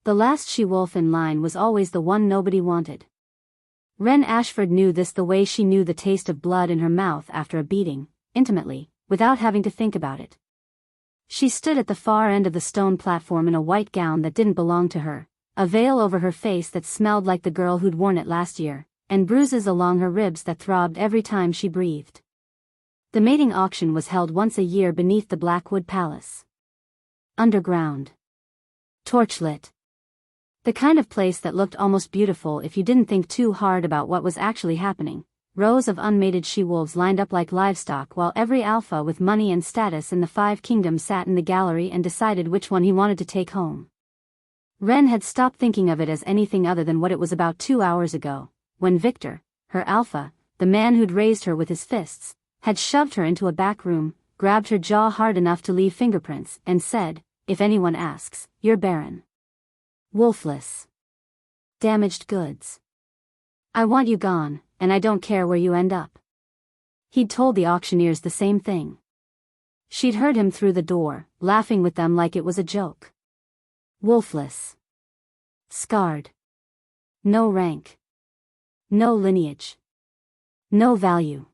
The last she-wolf in line was always the one nobody wanted. Wren Ashford knew this the way she knew the taste of blood in her mouth after a beating, intimately, without having to think about it. She stood at the far end of the stone platform in a white gown that didn't belong to her, a veil over her face that smelled like the girl who'd worn it last year, and bruises along her ribs that throbbed every time she breathed. The mating auction was held once a year beneath the Blackwood Palace. Underground. Torchlit. The kind of place that looked almost beautiful if you didn't think too hard about what was actually happening. Rows of unmated she-wolves lined up like livestock while every alpha with money and status in the 5 kingdoms sat in the gallery and decided which one he wanted to take home. Wren had stopped thinking of it as anything other than what it was about 2 hours ago, when Victor, her alpha, the man who'd raised her with his fists, had shoved her into a back room, grabbed her jaw hard enough to leave fingerprints, and said, "If anyone asks, you're barren. Wolfless. Damaged goods. I want you gone, and I don't care where you end up." He'd told the auctioneers the same thing. She'd heard him through the door, laughing with them like it was a joke. Wolfless. Scarred. No rank. No lineage. No value.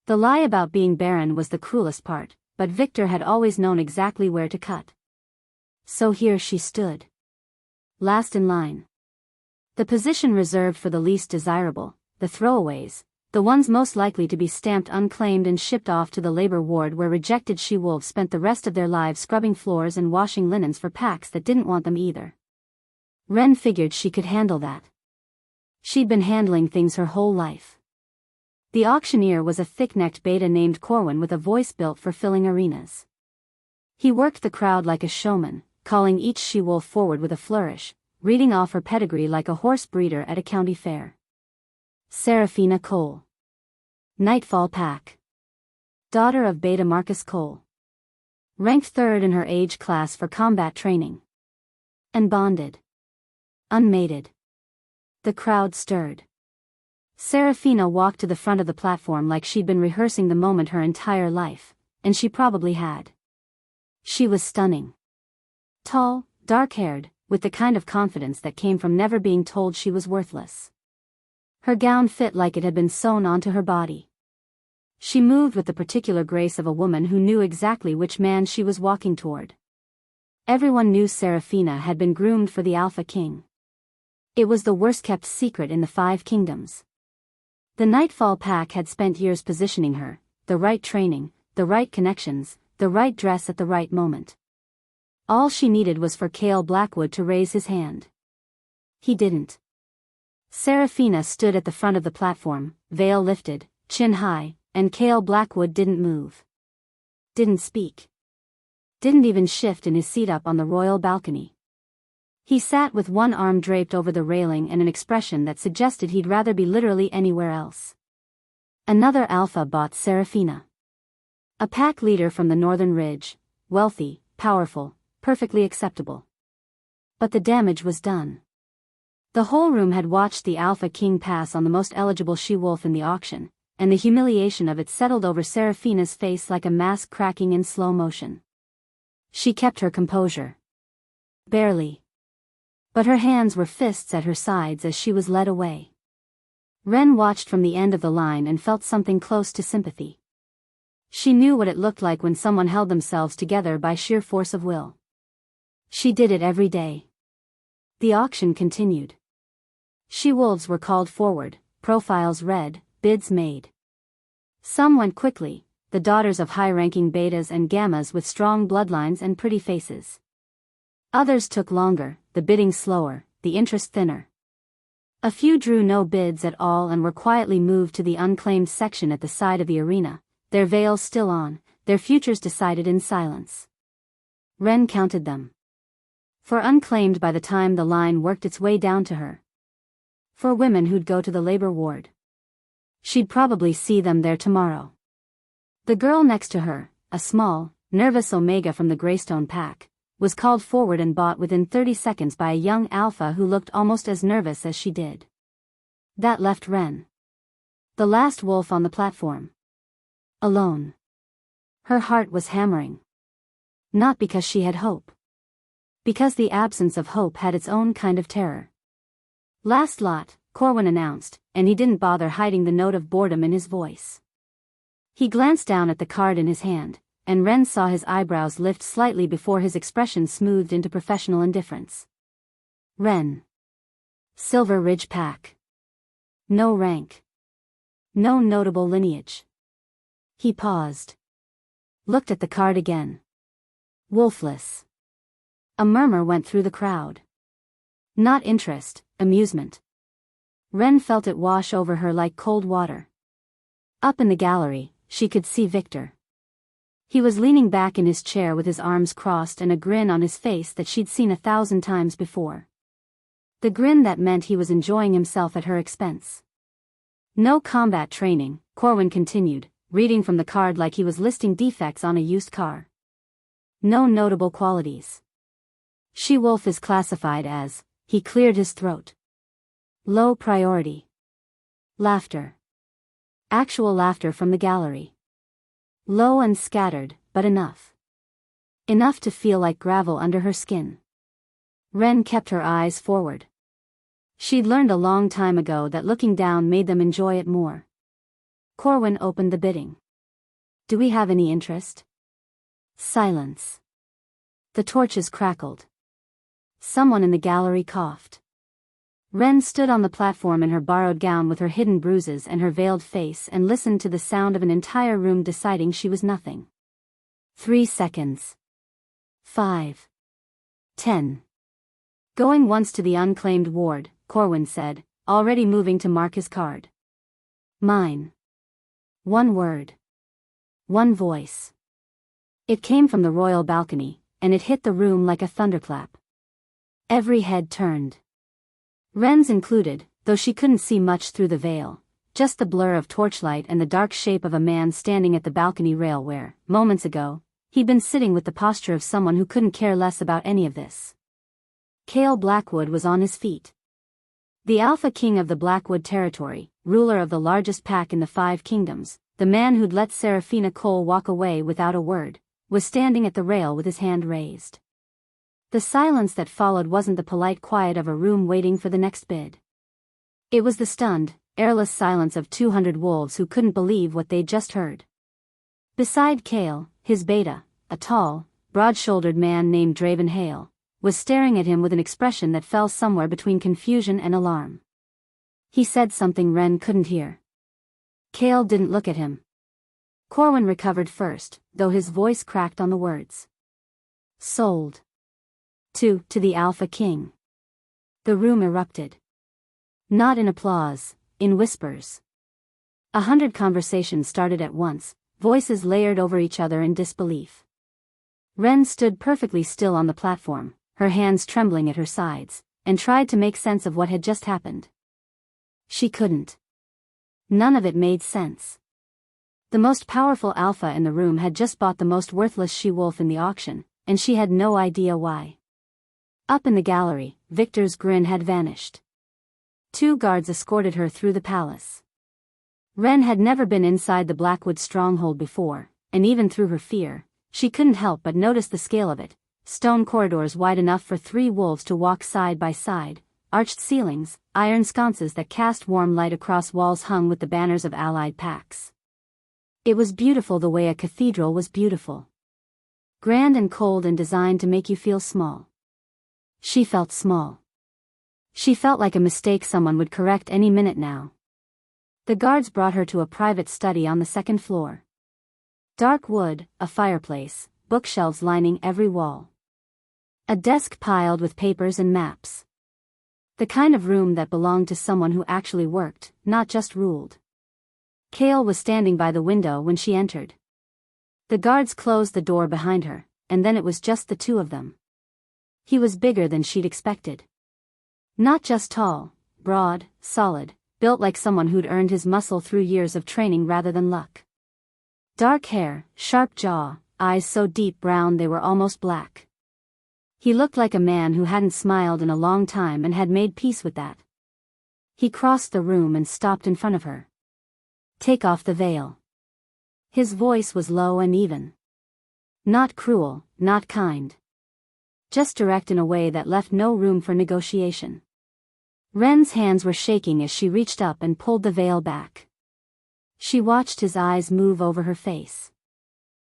The lie about being barren was the cruelest part, but Victor had always known exactly where to cut. So here she stood. Last in line. The position reserved for the least desirable, the throwaways, the ones most likely to be stamped unclaimed and shipped off to the labor ward where rejected she-wolves spent the rest of their lives scrubbing floors and washing linens for packs that didn't want them either. Wren figured she could handle that. She'd been handling things her whole life. The auctioneer was a thick-necked beta named Corwin with a voice built for filling arenas. He worked the crowd like a showman, calling each she-wolf forward with a flourish, reading off her pedigree like a horse breeder at a county fair. Seraphina Cole. Nightfall Pack. Daughter of Beta Marcus Cole. Ranked 3rd in her age class for combat training. And bonded. Unmated. The crowd stirred. Seraphina walked to the front of the platform like she'd been rehearsing the moment her entire life, and she probably had. She was stunning. Tall, dark-haired, with the kind of confidence that came from never being told she was worthless. Her gown fit like it had been sewn onto her body. She moved with the particular grace of a woman who knew exactly which man she was walking toward. Everyone knew Seraphina had been groomed for the Alpha King. It was the worst-kept secret in the 5 kingdoms. The Nightfall Pack had spent years positioning her, the right training, the right connections, the right dress at the right moment. All she needed was for Cale Blackwood to raise his hand. He didn't. Seraphina stood at the front of the platform, veil lifted, chin high, and Cale Blackwood didn't move. Didn't speak. Didn't even shift in his seat up on the royal balcony. He sat with one arm draped over the railing and an expression that suggested he'd rather be literally anywhere else. Another alpha bought Seraphina. A pack leader from the Northern Ridge, wealthy, powerful, perfectly acceptable. But the damage was done. The whole room had watched the Alpha King pass on the most eligible she-wolf in the auction, and the humiliation of it settled over Seraphina's face like a mask cracking in slow motion. She kept her composure. Barely. But her hands were fists at her sides as she was led away. Wren watched from the end of the line and felt something close to sympathy. She knew what it looked like when someone held themselves together by sheer force of will. She did it every day. The auction continued. She-wolves were called forward, profiles read, bids made. Some went quickly, the daughters of high-ranking betas and gammas with strong bloodlines and pretty faces. Others took longer, the bidding slower, the interest thinner. A few drew no bids at all and were quietly moved to the unclaimed section at the side of the arena, their veils still on, their futures decided in silence. Wren counted them. 4 unclaimed by the time the line worked its way down to her. 4 women who'd go to the labor ward. She'd probably see them there tomorrow. The girl next to her, a small, nervous Omega from the Greystone Pack, was called forward and bought within 30 seconds by a young alpha who looked almost as nervous as she did. That left Wren. The last wolf on the platform. Alone. Her heart was hammering. Not because she had hope. Because the absence of hope had its own kind of terror. "Last lot," Corwin announced, and he didn't bother hiding the note of boredom in his voice. He glanced down at the card in his hand, and Ren saw his eyebrows lift slightly before his expression smoothed into professional indifference. Ren. Silver Ridge Pack. No rank. No notable lineage. He paused. Looked at the card again. Wolfless. A murmur went through the crowd. Not interest, amusement. Ren felt it wash over her like cold water. Up in the gallery, she could see Victor. He was leaning back in his chair with his arms crossed and a grin on his face that she'd seen 1,000 times before. The grin that meant he was enjoying himself at her expense. No combat training, Corwin continued, reading from the card like he was listing defects on a used car. No notable qualities. She-Wolf is classified as, he cleared his throat. Low priority. Laughter. Actual laughter from the gallery. Low and scattered, but enough. Enough to feel like gravel under her skin. Ren kept her eyes forward. She'd learned a long time ago that looking down made them enjoy it more. Corwin opened the bidding. "Do we have any interest?" Silence. The torches crackled. Someone in the gallery coughed. Ren stood on the platform in her borrowed gown with her hidden bruises and her veiled face and listened to the sound of an entire room deciding she was nothing. 3 seconds. 5. 10. Going once to the unclaimed ward, Corwin said, already moving to mark his card. Mine. One word. One voice. It came from the royal balcony, and it hit the room like a thunderclap. Every head turned. Ren's included, though she couldn't see much through the veil, just the blur of torchlight and the dark shape of a man standing at the balcony rail where, moments ago, he'd been sitting with the posture of someone who couldn't care less about any of this. Cale Blackwood was on his feet. The Alpha King of the Blackwood territory, ruler of the largest pack in the 5 kingdoms, the man who'd let Seraphina Cole walk away without a word, was standing at the rail with his hand raised. The silence that followed wasn't the polite quiet of a room waiting for the next bid. It was the stunned, airless silence of 200 wolves who couldn't believe what they'd just heard. Beside Cale, his beta, a tall, broad-shouldered man named Draven Hale, was staring at him with an expression that fell somewhere between confusion and alarm. He said something Ren couldn't hear. Cale didn't look at him. Corwin recovered first, though his voice cracked on the words. Sold. To the Alpha King. The room erupted. Not in applause, in whispers. 100 conversations started at once, voices layered over each other in disbelief. Ren stood perfectly still on the platform, her hands trembling at her sides, and tried to make sense of what had just happened. She couldn't. None of it made sense. The most powerful alpha in the room had just bought the most worthless she-wolf in the auction, and she had no idea why. Up in the gallery, Victor's grin had vanished. 2 guards escorted her through the palace. Ren had never been inside the Blackwood stronghold before, and even through her fear, she couldn't help but notice the scale of it. Stone corridors wide enough for 3 wolves to walk side by side, arched ceilings, iron sconces that cast warm light across walls hung with the banners of allied packs. It was beautiful the way a cathedral was beautiful. Grand and cold and designed to make you feel small. She felt small. She felt like a mistake someone would correct any minute now. The guards brought her to a private study on the 2nd floor. Dark wood, a fireplace, bookshelves lining every wall. A desk piled with papers and maps. The kind of room that belonged to someone who actually worked, not just ruled. Cale was standing by the window when she entered. The guards closed the door behind her, and then it was just the 2 of them. He was bigger than she'd expected. Not just tall, broad, solid, built like someone who'd earned his muscle through years of training rather than luck. Dark hair, sharp jaw, eyes so deep brown they were almost black. He looked like a man who hadn't smiled in a long time and had made peace with that. He crossed the room and stopped in front of her. Take off the veil. His voice was low and even. Not cruel, not kind. Just direct in a way that left no room for negotiation. Ren's hands were shaking as she reached up and pulled the veil back. She watched his eyes move over her face.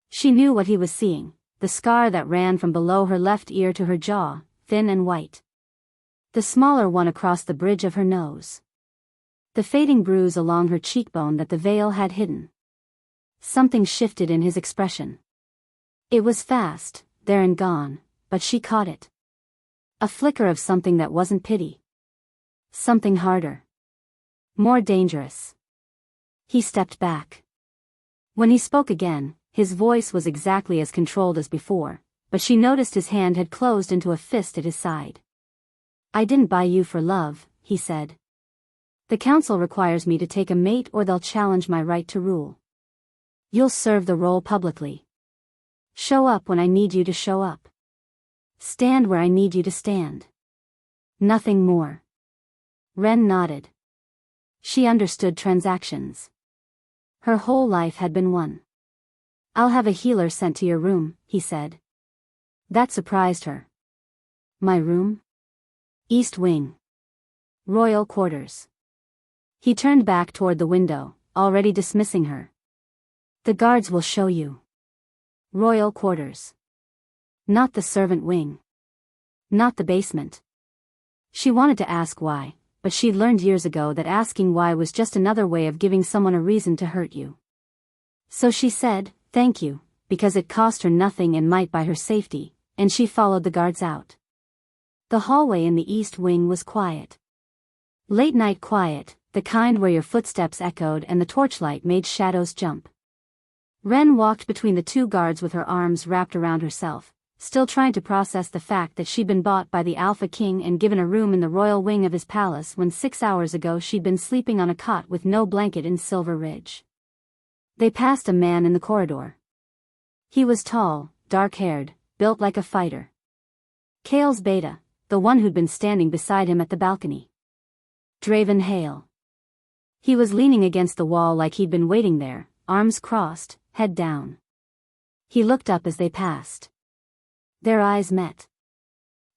She knew what he was seeing, the scar that ran from below her left ear to her jaw, thin and white. The smaller one across the bridge of her nose. The fading bruise along her cheekbone that the veil had hidden. Something shifted in his expression. It was fast, there and gone, but she caught it. A flicker of something that wasn't pity. Something harder. More dangerous. He stepped back. When he spoke again, his voice was exactly as controlled as before, but she noticed his hand had closed into a fist at his side. "I didn't buy you for love," he said. "The council requires me to take a mate or they'll challenge my right to rule. You'll serve the role publicly. Show up when I need you to show up. Stand where I need you to stand. Nothing more." Ren nodded. She understood transactions. Her whole life had been one. "I'll have a healer sent to your room," he said. That surprised her. "My room?" "East Wing. Royal quarters." He turned back toward the window, already dismissing her. "The guards will show you. Royal quarters. Not the servant wing. Not the basement." She wanted to ask why, but she'd learned years ago that asking why was just another way of giving someone a reason to hurt you. So she said, "Thank you," because it cost her nothing and might buy her safety, and she followed the guards out. The hallway in the East Wing was quiet. Late night quiet, the kind where your footsteps echoed and the torchlight made shadows jump. Ren walked between the two guards with her arms wrapped around herself, still trying to process the fact that she'd been bought by the Alpha King and given a room in the royal wing of his palace when 6 hours ago she'd been sleeping on a cot with no blanket in Silver Ridge. They passed a man in the corridor. He was tall, dark-haired, built like a fighter. Kale's Beta, the one who'd been standing beside him at the balcony. Draven Hale. He was leaning against the wall like he'd been waiting there, arms crossed, head down. He looked up as they passed. Their eyes met.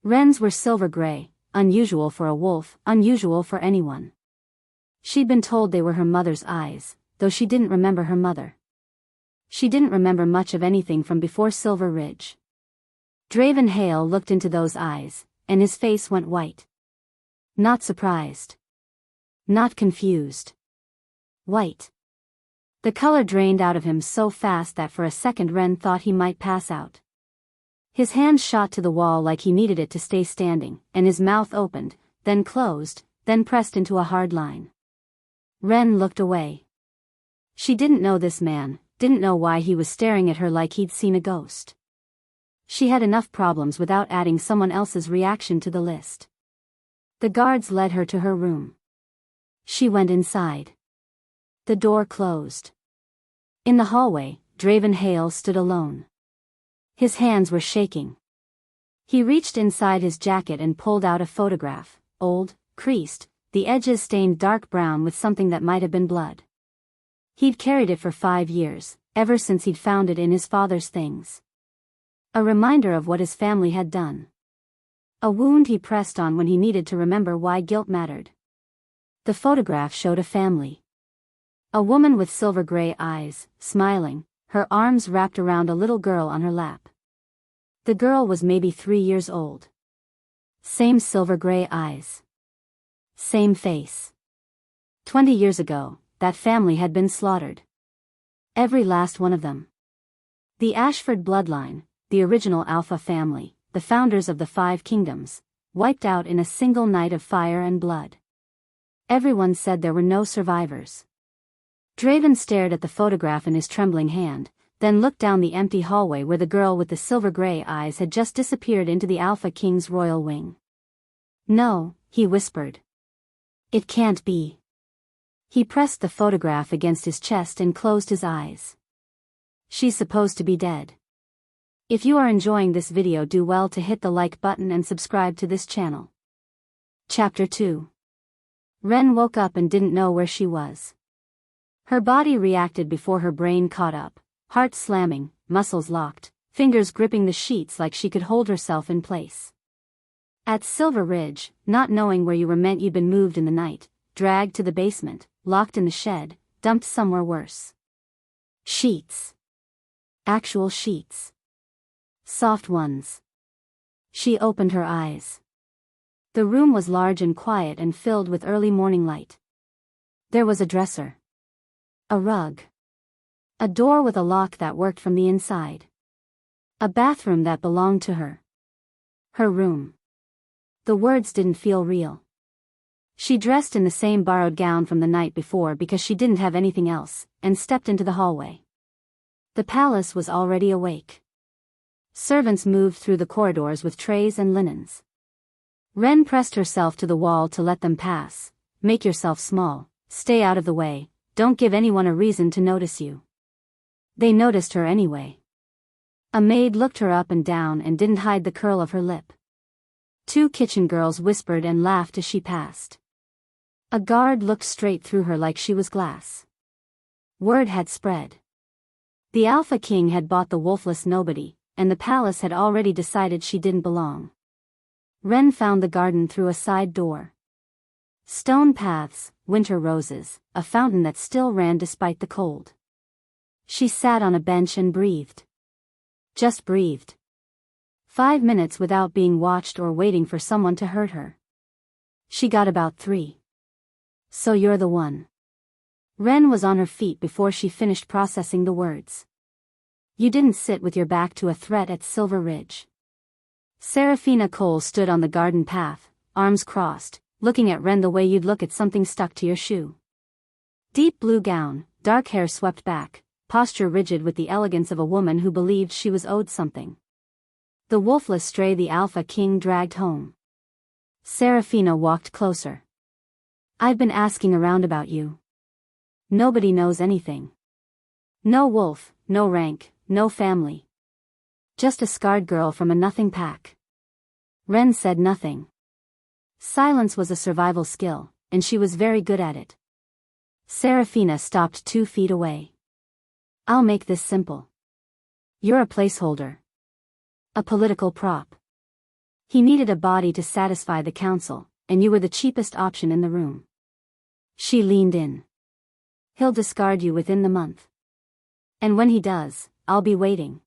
Ren's were silver gray, unusual for a wolf, unusual for anyone. She'd been told they were her mother's eyes, though she didn't remember her mother. She didn't remember much of anything from before Silver Ridge. Draven Hale looked into those eyes, and his face went white. Not surprised. Not confused. White. The color drained out of him so fast that for a second Ren thought he might pass out. His hand shot to the wall like he needed it to stay standing, and his mouth opened, then closed, then pressed into a hard line. Ren looked away. She didn't know this man, didn't know why he was staring at her like he'd seen a ghost. She had enough problems without adding someone else's reaction to the list. The guards led her to her room. She went inside. The door closed. In the hallway, Draven Hale stood alone. His hands were shaking. He reached inside his jacket and pulled out a photograph, old, creased, the edges stained dark brown with something that might have been blood. He'd carried it for 5 years, ever since he'd found it in his father's things. A reminder of what his family had done. A wound he pressed on when he needed to remember why guilt mattered. The photograph showed a family. A woman with silver gray eyes, smiling, her arms wrapped around a little girl on her lap. The girl was maybe 3 years old. Same silver gray eyes. Same face. 20 years ago, that family had been slaughtered. Every last one of them. The Ashford bloodline, the original Alpha family, the founders of the 5 kingdoms, wiped out in a single night of fire and blood. Everyone said there were no survivors. Draven stared at the photograph in his trembling hand, then looked down the empty hallway where the girl with the silver gray eyes had just disappeared into the Alpha King's royal wing. "No," he whispered. "It can't be." He pressed the photograph against his chest and closed his eyes. "She's supposed to be dead." If you are enjoying this video, do well to hit the like button and subscribe to this channel. Chapter 2. Ren woke up and didn't know where she was. Her body reacted before her brain caught up, heart slamming, muscles locked, fingers gripping the sheets like she could hold herself in place. At Silver Ridge, not knowing where you were meant you'd been moved in the night, dragged to the basement, locked in the shed, dumped somewhere worse. Sheets. Actual sheets. Soft ones. She opened her eyes. The room was large and quiet and filled with early morning light. There was a dresser. A rug. A door with a lock that worked from the inside. A bathroom that belonged to her. Her room. The words didn't feel real. She dressed in the same borrowed gown from the night before because she didn't have anything else, and stepped into the hallway. The palace was already awake. Servants moved through the corridors with trays and linens. Ren pressed herself to the wall to let them pass. Make yourself small, stay out of the way, don't give anyone a reason to notice you. They noticed her anyway. A maid looked her up and down and didn't hide the curl of her lip. 2 kitchen girls whispered and laughed as she passed. A guard looked straight through her like she was glass. Word had spread. The Alpha King had bought the Wolfless nobody, and the palace had already decided she didn't belong. Ren found the garden through a side door. Stone paths, winter roses, a fountain that still ran despite the cold. She sat on a bench and breathed. Just breathed. 5 minutes without being watched or waiting for someone to hurt her. She got about 3. So you're the one. Ren was on her feet before she finished processing the words. You didn't sit with your back to a threat at Silver Ridge. Serafina Cole stood on the garden path, arms crossed, looking at Ren the way you'd look at something stuck to your shoe. Deep blue gown, dark hair swept back, posture rigid with the elegance of a woman who believed she was owed something. The wolfless stray the Alpha King dragged home. Serafina walked closer. I've been asking around about you. Nobody knows anything. No wolf, no rank, no family. Just a scarred girl from a nothing pack. Ren said nothing. Silence was a survival skill, and she was very good at it. Serafina stopped 2 feet away. I'll make this simple. You're a placeholder. A political prop. He needed a body to satisfy the council, and you were the cheapest option in the room. She leaned in. He'll discard you within the month. And when he does, I'll be waiting.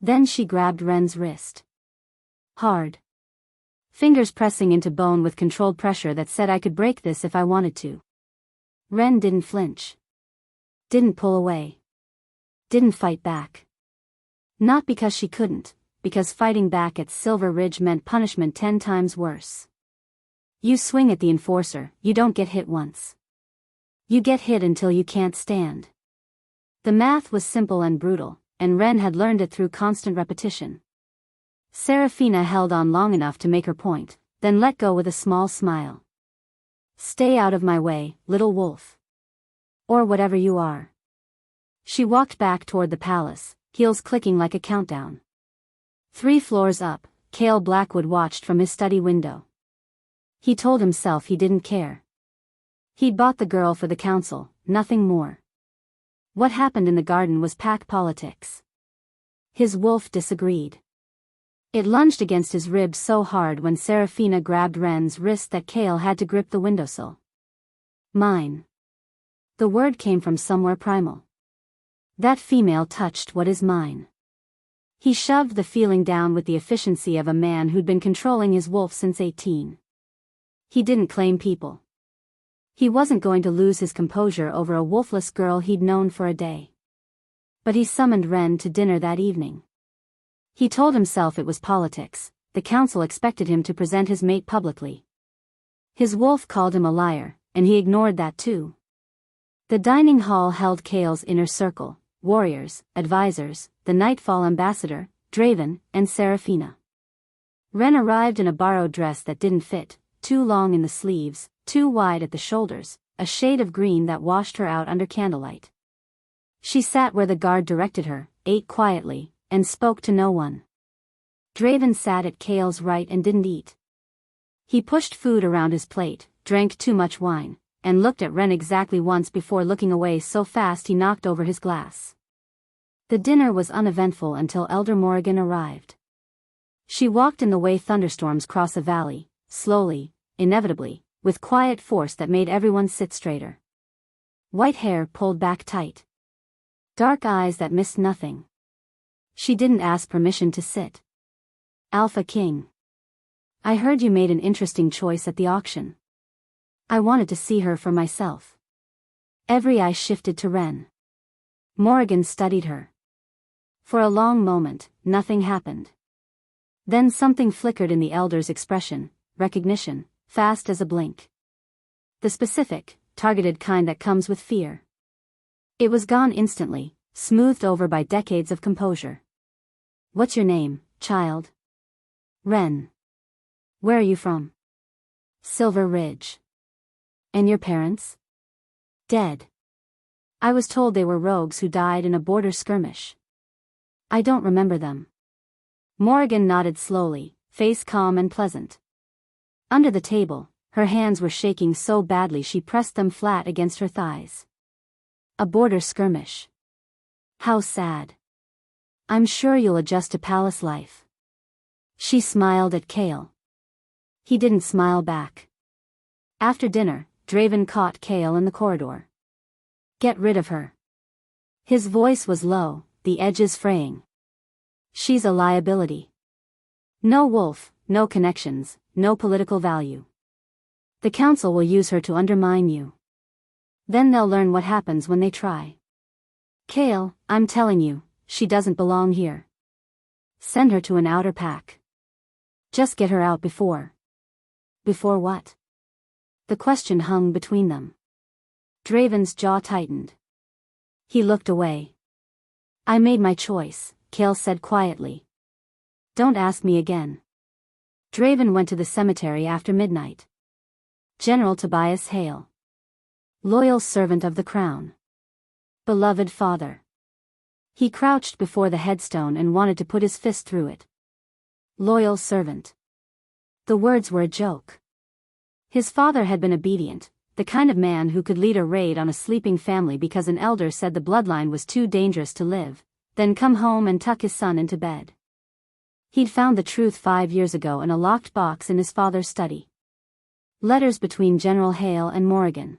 Then she grabbed Ren's wrist. Hard. Fingers pressing into bone with controlled pressure that said I could break this if I wanted to. Ren didn't flinch. Didn't pull away. Didn't fight back. Not because she couldn't, because fighting back at Silver Ridge meant punishment 10 times worse. You swing at the enforcer, you don't get hit once. You get hit until you can't stand. The math was simple and brutal, and Ren had learned it through constant repetition. Serafina held on long enough to make her point, then let go with a small smile. Stay out of my way, little wolf. Or whatever you are. She walked back toward the palace, heels clicking like a countdown. 3 floors up, Cale Blackwood watched from his study window. He told himself he didn't care. He'd bought the girl for the council, nothing more. What happened in the garden was pack politics. His wolf disagreed. It lunged against his ribs so hard when Serafina grabbed Ren's wrist that Cale had to grip the windowsill. Mine. The word came from somewhere primal. That female touched what is mine. He shoved the feeling down with the efficiency of a man who'd been controlling his wolf since 18. He didn't claim people. He wasn't going to lose his composure over a wolfless girl he'd known for a day. But he summoned Ren to dinner that evening. He told himself it was politics, the council expected him to present his mate publicly. His wolf called him a liar, and he ignored that too. The dining hall held Cale's inner circle, warriors, advisors, the Nightfall ambassador, Draven, and Serafina. Ren arrived in a borrowed dress that didn't fit, too long in the sleeves, too wide at the shoulders, a shade of green that washed her out under candlelight. She sat where the guard directed her, ate quietly, and spoke to no one. Draven sat at Cale's right and didn't eat. He pushed food around his plate, drank too much wine, and looked at Ren exactly once before looking away so fast he knocked over his glass. The dinner was uneventful until Elder Morrigan arrived. She walked in the way thunderstorms cross a valley, slowly, inevitably, with quiet force that made everyone sit straighter. White hair pulled back tight. Dark eyes that missed nothing. She didn't ask permission to sit. Alpha King. I heard you made an interesting choice at the auction. I wanted to see her for myself. Every eye shifted to Ren. Morrigan studied her. For a long moment, nothing happened. Then something flickered in the elder's expression, recognition, fast as a blink. The specific, targeted kind that comes with fear. It was gone instantly, smoothed over by decades of composure. What's your name, child? Ren. Where are you from? Silver Ridge. And your parents? Dead. I was told they were rogues who died in a border skirmish. I don't remember them. Morrigan nodded slowly, face calm and pleasant. Under the table, her hands were shaking so badly she pressed them flat against her thighs. A border skirmish. How sad. I'm sure you'll adjust to palace life. She smiled at Kale. He didn't smile back. After dinner, Draven caught Kale in the corridor. Get rid of her. His voice was low, the edges fraying. She's a liability. No wolf, no connections, no political value. The council will use her to undermine you. Then they'll learn what happens when they try. Kale, I'm telling you, she doesn't belong here. Send her to an outer pack. Just get her out before. Before what? The question hung between them. Draven's jaw tightened. He looked away. I made my choice, Kale said quietly. Don't ask me again. Draven went to the cemetery after midnight. General Tobias Hale. Loyal servant of the crown. Beloved father. He crouched before the headstone and wanted to put his fist through it. Loyal servant. The words were a joke. His father had been obedient, the kind of man who could lead a raid on a sleeping family because an elder said the bloodline was too dangerous to live, then come home and tuck his son into bed. He'd found the truth 5 years ago in a locked box in his father's study. Letters between General Hale and Morrigan.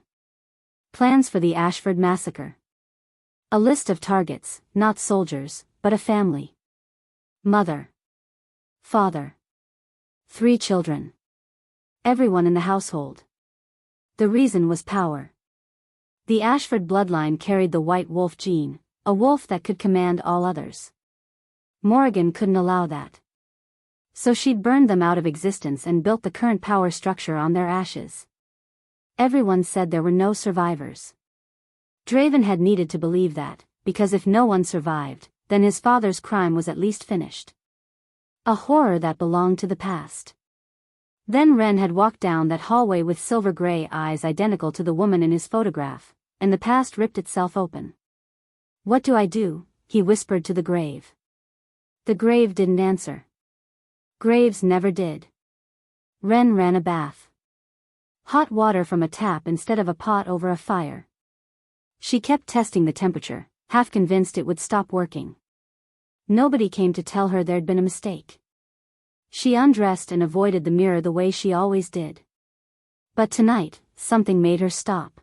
Plans for the Ashford massacre. A list of targets, not soldiers, but a family. Mother. Father. 3 children. Everyone in the household. The reason was power. The Ashford bloodline carried the white wolf gene, a wolf that could command all others. Morrigan couldn't allow that. So she'd burned them out of existence and built the current power structure on their ashes. Everyone said there were no survivors. Draven had needed to believe that, because if no one survived, then his father's crime was at least finished. A horror that belonged to the past. Then Ren had walked down that hallway with silver-gray eyes identical to the woman in his photograph, and the past ripped itself open. What do I do? He whispered to the grave. The grave didn't answer. Graves never did. Ren ran a bath. Hot water from a tap instead of a pot over a fire. She kept testing the temperature, half convinced it would stop working. Nobody came to tell her there'd been a mistake. She undressed and avoided the mirror the way she always did. But tonight, something made her stop.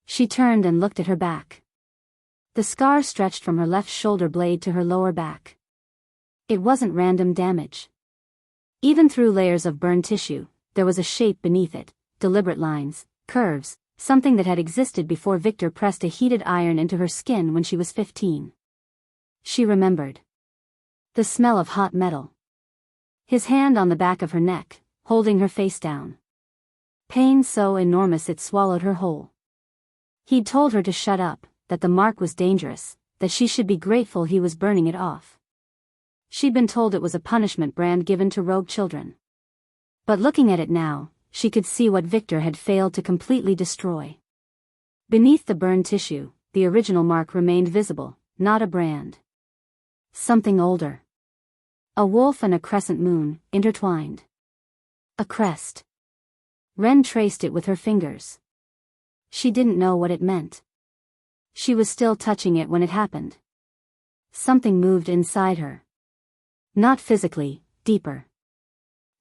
She turned and looked at her back. The scar stretched from her left shoulder blade to her lower back. It wasn't random damage. Even through layers of burned tissue, there was a shape beneath it, deliberate lines, curves, something that had existed before Victor pressed a heated iron into her skin when she was 15. She remembered. The smell of hot metal. His hand on the back of her neck, holding her face down. Pain so enormous it swallowed her whole. He'd told her to shut up, that the mark was dangerous, that she should be grateful he was burning it off. She'd been told it was a punishment brand given to rogue children. But looking at it now, she could see what Victor had failed to completely destroy. Beneath the burned tissue, the original mark remained visible, not a brand. Something older. A wolf and a crescent moon, intertwined. A crest. Ren traced it with her fingers. She didn't know what it meant. She was still touching it when it happened. Something moved inside her. Not physically, deeper.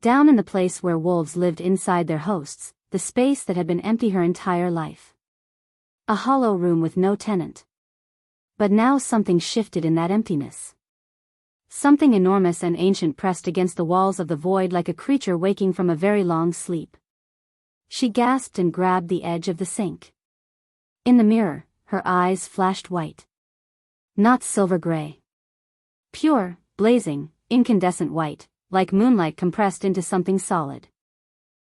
Down in the place where wolves lived inside their hosts, the space that had been empty her entire life. A hollow room with no tenant. But now something shifted in that emptiness. Something enormous and ancient pressed against the walls of the void like a creature waking from a very long sleep. She gasped and grabbed the edge of the sink. In the mirror, her eyes flashed white. Not silver gray. Pure, blazing, incandescent white, like moonlight compressed into something solid.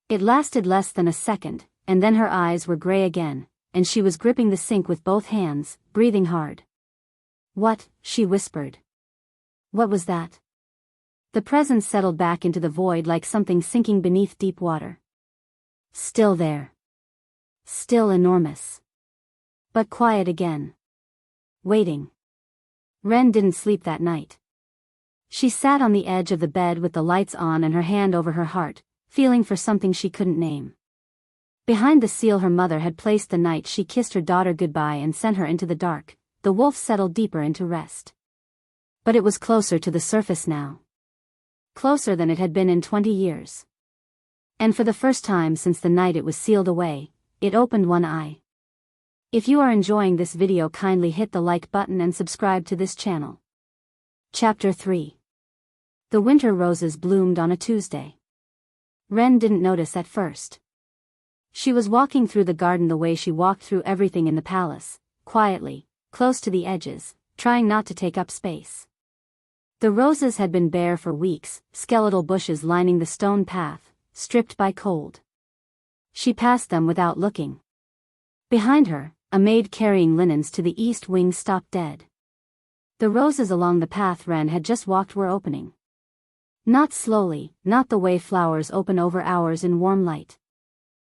It lasted less than a second, and then her eyes were gray again, and she was gripping the sink with both hands, breathing hard. "What?" she whispered. "What was that?" The presence settled back into the void like something sinking beneath deep water. Still there. Still enormous. But quiet again. Waiting. Ren didn't sleep that night. She sat on the edge of the bed with the lights on and her hand over her heart, feeling for something she couldn't name. Behind the seal her mother had placed the night she kissed her daughter goodbye and sent her into the dark, the wolf settled deeper into rest. But it was closer to the surface now. Closer than it had been in 20 years. And for the first time since the night it was sealed away, it opened one eye. If you are enjoying this video, kindly hit the like button and subscribe to this channel. Chapter 3. The winter roses bloomed on a Tuesday. Ren didn't notice at first. She was walking through the garden the way she walked through everything in the palace, quietly, close to the edges, trying not to take up space. The roses had been bare for weeks, skeletal bushes lining the stone path, stripped by cold. She passed them without looking. Behind her, a maid carrying linens to the east wing stopped dead. The roses along the path Ren had just walked were opening. Not slowly, not the way flowers open over hours in warm light.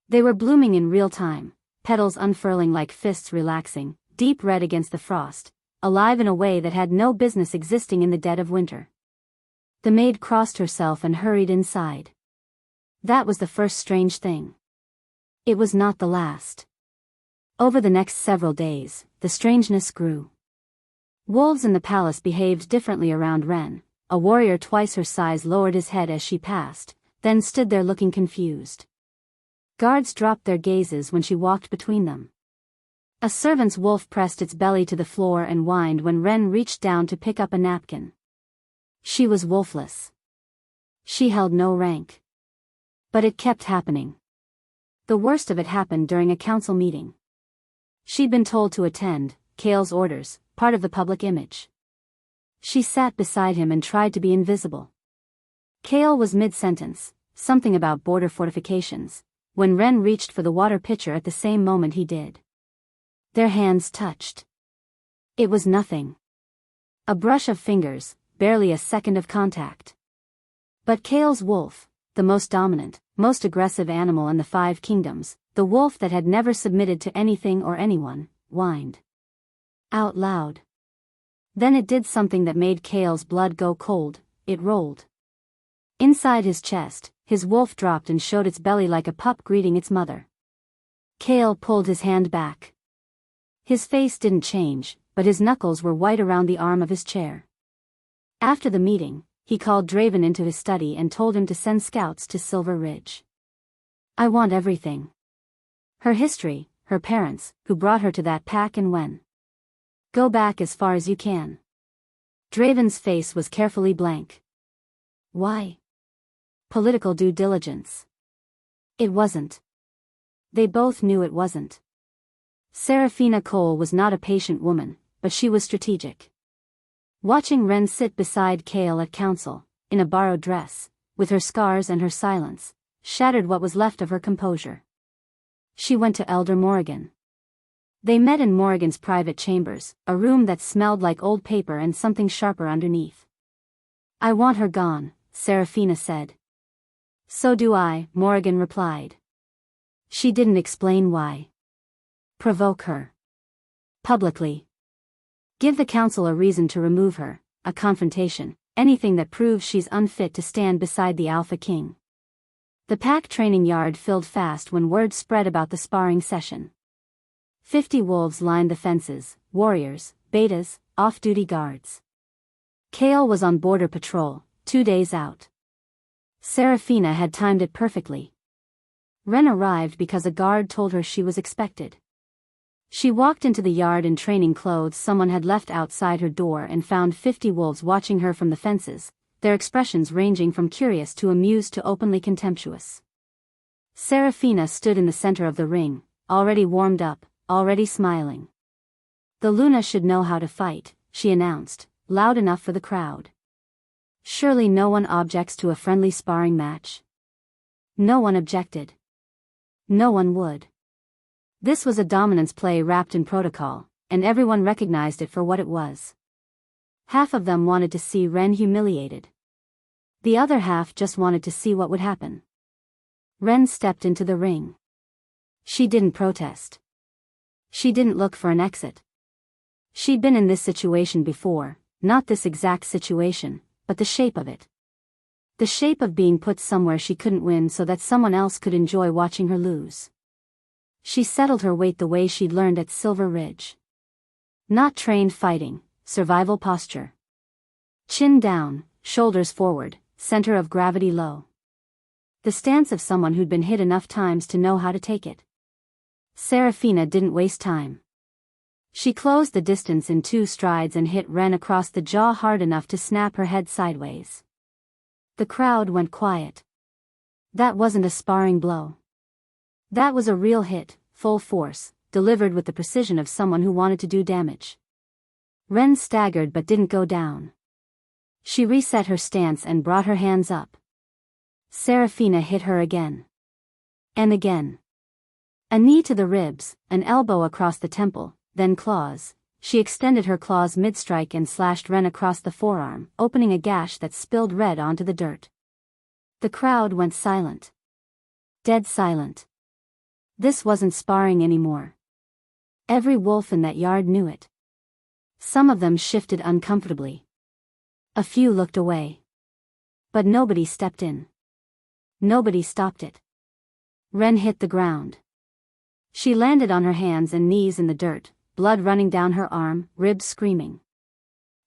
They were blooming in real time, petals unfurling like fists relaxing, deep red against the frost, alive in a way that had no business existing in the dead of winter. The maid crossed herself and hurried inside. That was the first strange thing. It was not the last. Over the next several days, the strangeness grew. Wolves in the palace behaved differently around Ren. A warrior twice her size lowered his head as she passed, then stood there looking confused. Guards dropped their gazes when she walked between them. A servant's wolf pressed its belly to the floor and whined when Ren reached down to pick up a napkin. She was wolfless. She held no rank. But it kept happening. The worst of it happened during a council meeting. She'd been told to attend, Kale's orders, part of the public image. She sat beside him and tried to be invisible. Kale was mid-sentence, something about border fortifications, when Ren reached for the water pitcher at the same moment he did. Their hands touched. It was nothing. A brush of fingers, barely a second of contact. But Kale's wolf, the most dominant, most aggressive animal in the 5 kingdoms, the wolf that had never submitted to anything or anyone, whined. Out loud. Then it did something that made Kale's blood go cold. It rolled. Inside his chest, his wolf dropped and showed its belly like a pup greeting its mother. Kale pulled his hand back. His face didn't change, but his knuckles were white around the arm of his chair. After the meeting, he called Draven into his study and told him to send scouts to Silver Ridge. "I want everything. Her history, her parents, who brought her to that pack and when. Go back as far as you can." Draven's face was carefully blank. Why? Political due diligence. It wasn't. They both knew it wasn't. Serafina Cole was not a patient woman, but she was strategic. Watching Ren sit beside Kale at council, in a borrowed dress, with her scars and her silence, shattered what was left of her composure. She went to Elder Morrigan. They met in Morrigan's private chambers, a room that smelled like old paper and something sharper underneath. "I want her gone," Serafina said. "So do I," Morrigan replied. She didn't explain why. Provoke her. Publicly. Give the council a reason to remove her, a confrontation, anything that proves she's unfit to stand beside the Alpha King. The pack training yard filled fast when word spread about the sparring session. 50 wolves lined the fences, warriors, betas, off-duty guards. Kale was on border patrol, 2 days out. Serafina had timed it perfectly. Ren arrived because a guard told her she was expected. She walked into the yard in training clothes someone had left outside her door and found 50 wolves watching her from the fences, their expressions ranging from curious to amused to openly contemptuous. Serafina stood in the center of the ring, already warmed up, already smiling. "The Luna should know how to fight," she announced, loud enough for the crowd. Surely no one objects to a friendly sparring match. No one objected. No one would. This was a dominance play wrapped in protocol, and everyone recognized it for what it was. Half of them wanted to see Ren humiliated. The other half just wanted to see what would happen. Ren stepped into the ring. She didn't protest. She didn't look for an exit. She'd been in this situation before, not this exact situation, but the shape of it. The shape of being put somewhere she couldn't win so that someone else could enjoy watching her lose. She settled her weight the way she'd learned at Silver Ridge. Not trained fighting, survival posture. Chin down, shoulders forward, center of gravity low. The stance of someone who'd been hit enough times to know how to take it. Serafina didn't waste time. She closed the distance in 2 strides and hit Ren across the jaw hard enough to snap her head sideways. The crowd went quiet. That wasn't a sparring blow. That was a real hit, full force, delivered with the precision of someone who wanted to do damage. Ren staggered but didn't go down. She reset her stance and brought her hands up. Serafina hit her again. And again. A knee to the ribs, an elbow across the temple, then claws. She extended her claws mid-strike and slashed Ren across the forearm, opening a gash that spilled red onto the dirt. The crowd went silent. Dead silent. This wasn't sparring anymore. Every wolf in that yard knew it. Some of them shifted uncomfortably. A few looked away. But nobody stepped in. Nobody stopped it. Ren hit the ground. She landed on her hands and knees in the dirt, blood running down her arm, ribs screaming.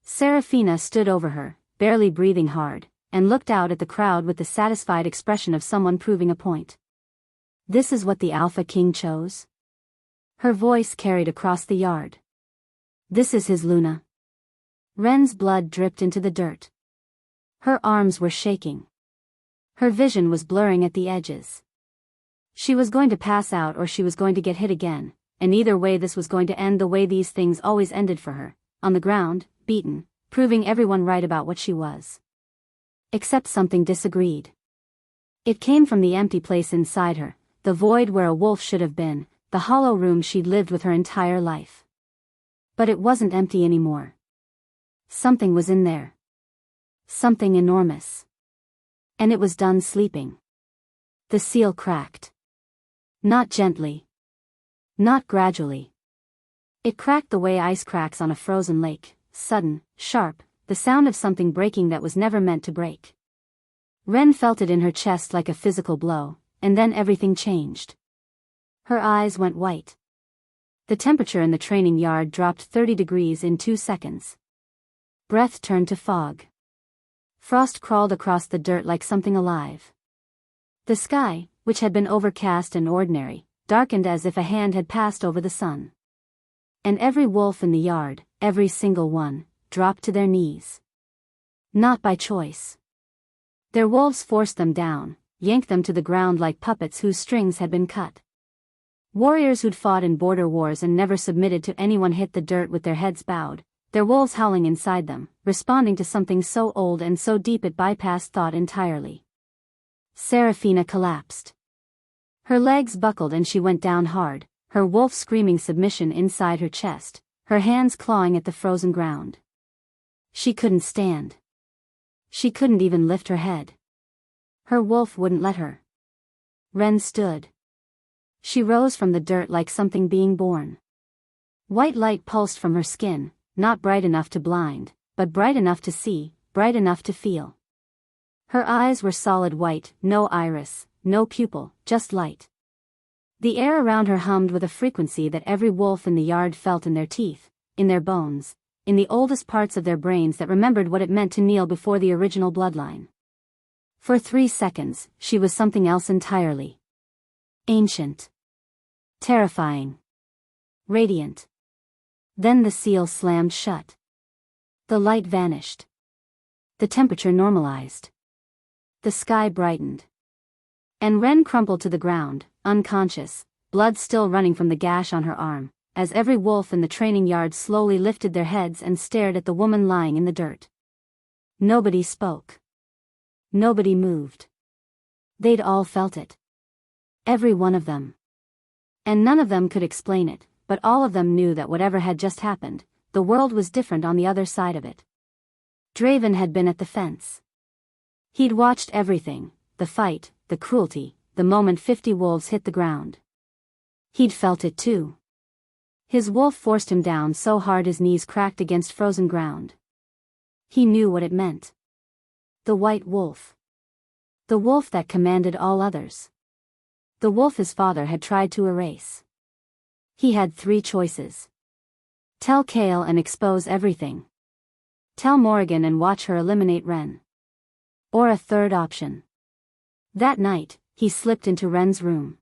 Serafina stood over her, barely breathing hard, and looked out at the crowd with the satisfied expression of someone proving a point. This is what the Alpha King chose? Her voice carried across the yard. This is his Luna. Ren's blood dripped into the dirt. Her arms were shaking. Her vision was blurring at the edges. She was going to pass out or she was going to get hit again, and either way this was going to end the way these things always ended for her, on the ground, beaten, proving everyone right about what she was. Except something disagreed. It came from the empty place inside her, the void where a wolf should have been, the hollow room she'd lived with her entire life. But it wasn't empty anymore. Something was in there. Something enormous. And it was done sleeping. The seal cracked. Not gently. Not gradually. It cracked the way ice cracks on a frozen lake, sudden, sharp, the sound of something breaking that was never meant to break. Ren felt it in her chest like a physical blow, and then everything changed. Her eyes went white. The temperature in the training yard dropped 30 degrees in 2 seconds. Breath turned to fog. Frost crawled across the dirt like something alive. The sky, which had been overcast and ordinary, darkened as if a hand had passed over the sun. And every wolf in the yard, every single one, dropped to their knees. Not by choice. Their wolves forced them down, yanked them to the ground like puppets whose strings had been cut. Warriors who'd fought in border wars and never submitted to anyone hit the dirt with their heads bowed, their wolves howling inside them, responding to something so old and so deep it bypassed thought entirely. Serafina collapsed. Her legs buckled and she went down hard, her wolf screaming submission inside her chest, her hands clawing at the frozen ground. She couldn't stand. She couldn't even lift her head. Her wolf wouldn't let her. Ren stood. She rose from the dirt like something being born. White light pulsed from her skin, not bright enough to blind, but bright enough to see, bright enough to feel. Her eyes were solid white, no iris, no pupil, just light. The air around her hummed with a frequency that every wolf in the yard felt in their teeth, in their bones, in the oldest parts of their brains that remembered what it meant to kneel before the original bloodline. For 3 seconds, she was something else entirely. Ancient. Terrifying. Radiant. Then the seal slammed shut. The light vanished. The temperature normalized. The sky brightened. And Ren crumpled to the ground, unconscious, blood still running from the gash on her arm, as every wolf in the training yard slowly lifted their heads and stared at the woman lying in the dirt. Nobody spoke. Nobody moved. They'd all felt it. Every one of them. And none of them could explain it, but all of them knew that whatever had just happened, the world was different on the other side of it. Draven had been at the fence. He'd watched everything, the fight, the cruelty, the moment 50 wolves hit the ground. He'd felt it too. His wolf forced him down so hard his knees cracked against frozen ground. He knew what it meant. The white wolf. The wolf that commanded all others. The wolf his father had tried to erase. He had 3 choices. Tell Kale and expose everything. Tell Morrigan and watch her eliminate Ren. Or a third option. That night, he slipped into Ren's room.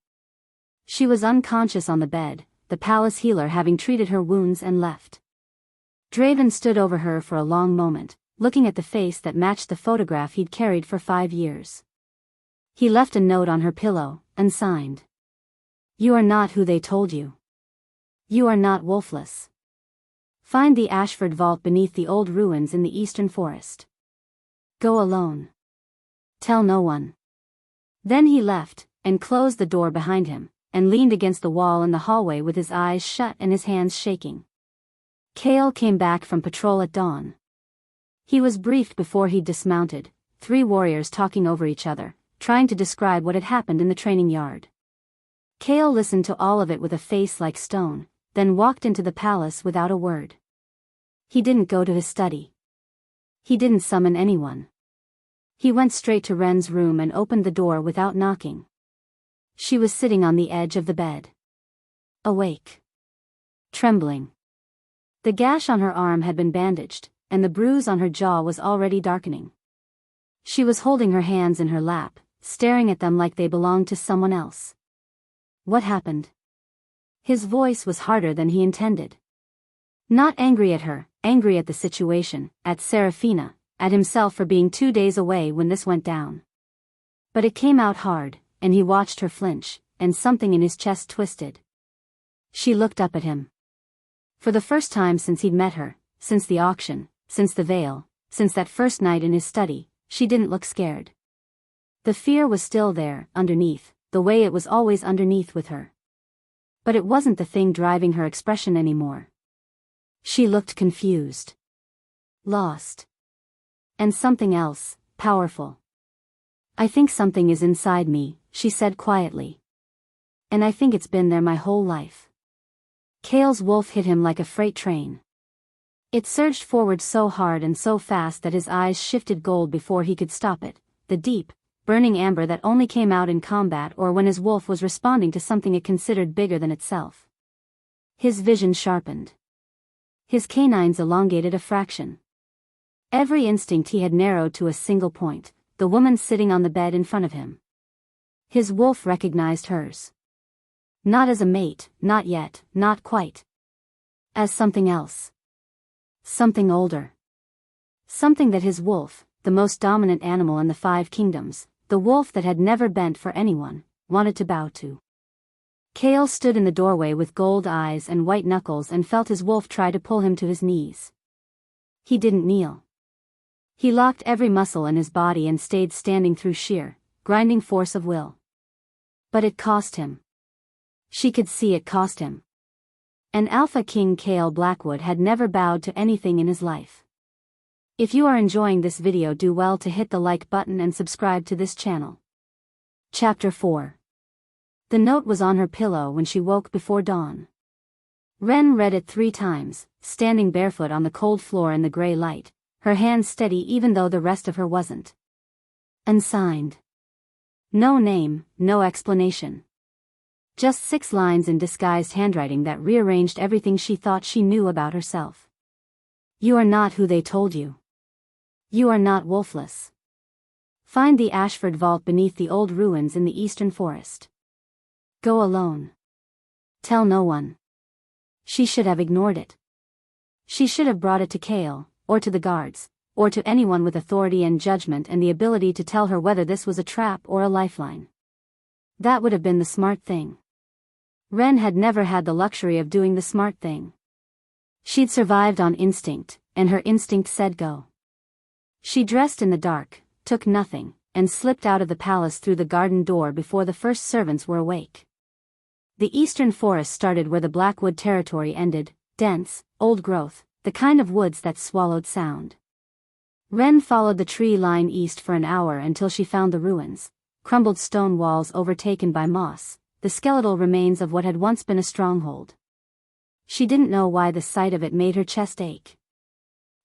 She was unconscious on the bed, the palace healer having treated her wounds and left. Draven stood over her for a long moment, looking at the face that matched the photograph he'd carried for 5 years. He left a note on her pillow, and signed. You are not who they told you. You are not Wolfless. Find the Ashford vault beneath the old ruins in the eastern forest. Go alone. Tell no one. Then he left, and closed the door behind him, and leaned against the wall in the hallway with his eyes shut and his hands shaking. Kale came back from patrol at dawn. He was briefed before he'd dismounted, 3 warriors talking over each other, trying to describe what had happened in the training yard. Kale listened to all of it with a face like stone, then walked into the palace without a word. He didn't go to his study. He didn't summon anyone. He went straight to Ren's room and opened the door without knocking. She was sitting on the edge of the bed. Awake. Trembling. The gash on her arm had been bandaged, and the bruise on her jaw was already darkening. She was holding her hands in her lap, staring at them like they belonged to someone else. What happened? His voice was harder than he intended. Not angry at her, angry at the situation, at Seraphina, at himself for being 2 days away when this went down. But it came out hard, and he watched her flinch, and something in his chest twisted. She looked up at him. For the first time since he'd met her, since the auction, since the veil, since that first night in his study, she didn't look scared. The fear was still there, underneath, the way it was always underneath with her. But it wasn't the thing driving her expression anymore. She looked confused. Lost. And something else, powerful. I think something is inside me, she said quietly. And I think it's been there my whole life. Kale's wolf hit him like a freight train. It surged forward so hard and so fast that his eyes shifted gold before he could stop it, the deep, burning amber that only came out in combat or when his wolf was responding to something it considered bigger than itself. His vision sharpened. His canines elongated a fraction. Every instinct he had narrowed to a single point, the woman sitting on the bed in front of him. His wolf recognized hers. Not as a mate, not yet, not quite. As something else. Something older. Something that his wolf, the most dominant animal in the 5 kingdoms, the wolf that had never bent for anyone, wanted to bow to. Kale stood in the doorway with gold eyes and white knuckles and felt his wolf try to pull him to his knees. He didn't kneel. He locked every muscle in his body and stayed standing through sheer, grinding force of will. But it cost him. She could see it cost him. And Alpha King Kale Blackwood had never bowed to anything in his life. If you are enjoying this video, do well to hit the like button and subscribe to this channel. Chapter 4. The note was on her pillow when she woke before dawn. Ren read it 3 times, standing barefoot on the cold floor in the gray light, her hands steady even though the rest of her wasn't. Unsigned. No name, no explanation. Just 6 lines in disguised handwriting that rearranged everything she thought she knew about herself. You are not who they told you. You are not Wolfless. Find the Ashford vault beneath the old ruins in the eastern forest. Go alone. Tell no one. She should have ignored it. She should have brought it to Kale, or to the guards, or to anyone with authority and judgment and the ability to tell her whether this was a trap or a lifeline. That would have been the smart thing. Wren had never had the luxury of doing the smart thing. She'd survived on instinct, and her instinct said go. She dressed in the dark, took nothing, and slipped out of the palace through the garden door before the first servants were awake. The eastern forest started where the Blackwood territory ended, dense, old growth, the kind of woods that swallowed sound. Wren followed the tree line east for an hour until she found the ruins, crumbled stone walls overtaken by moss, the skeletal remains of what had once been a stronghold. She didn't know why the sight of it made her chest ache.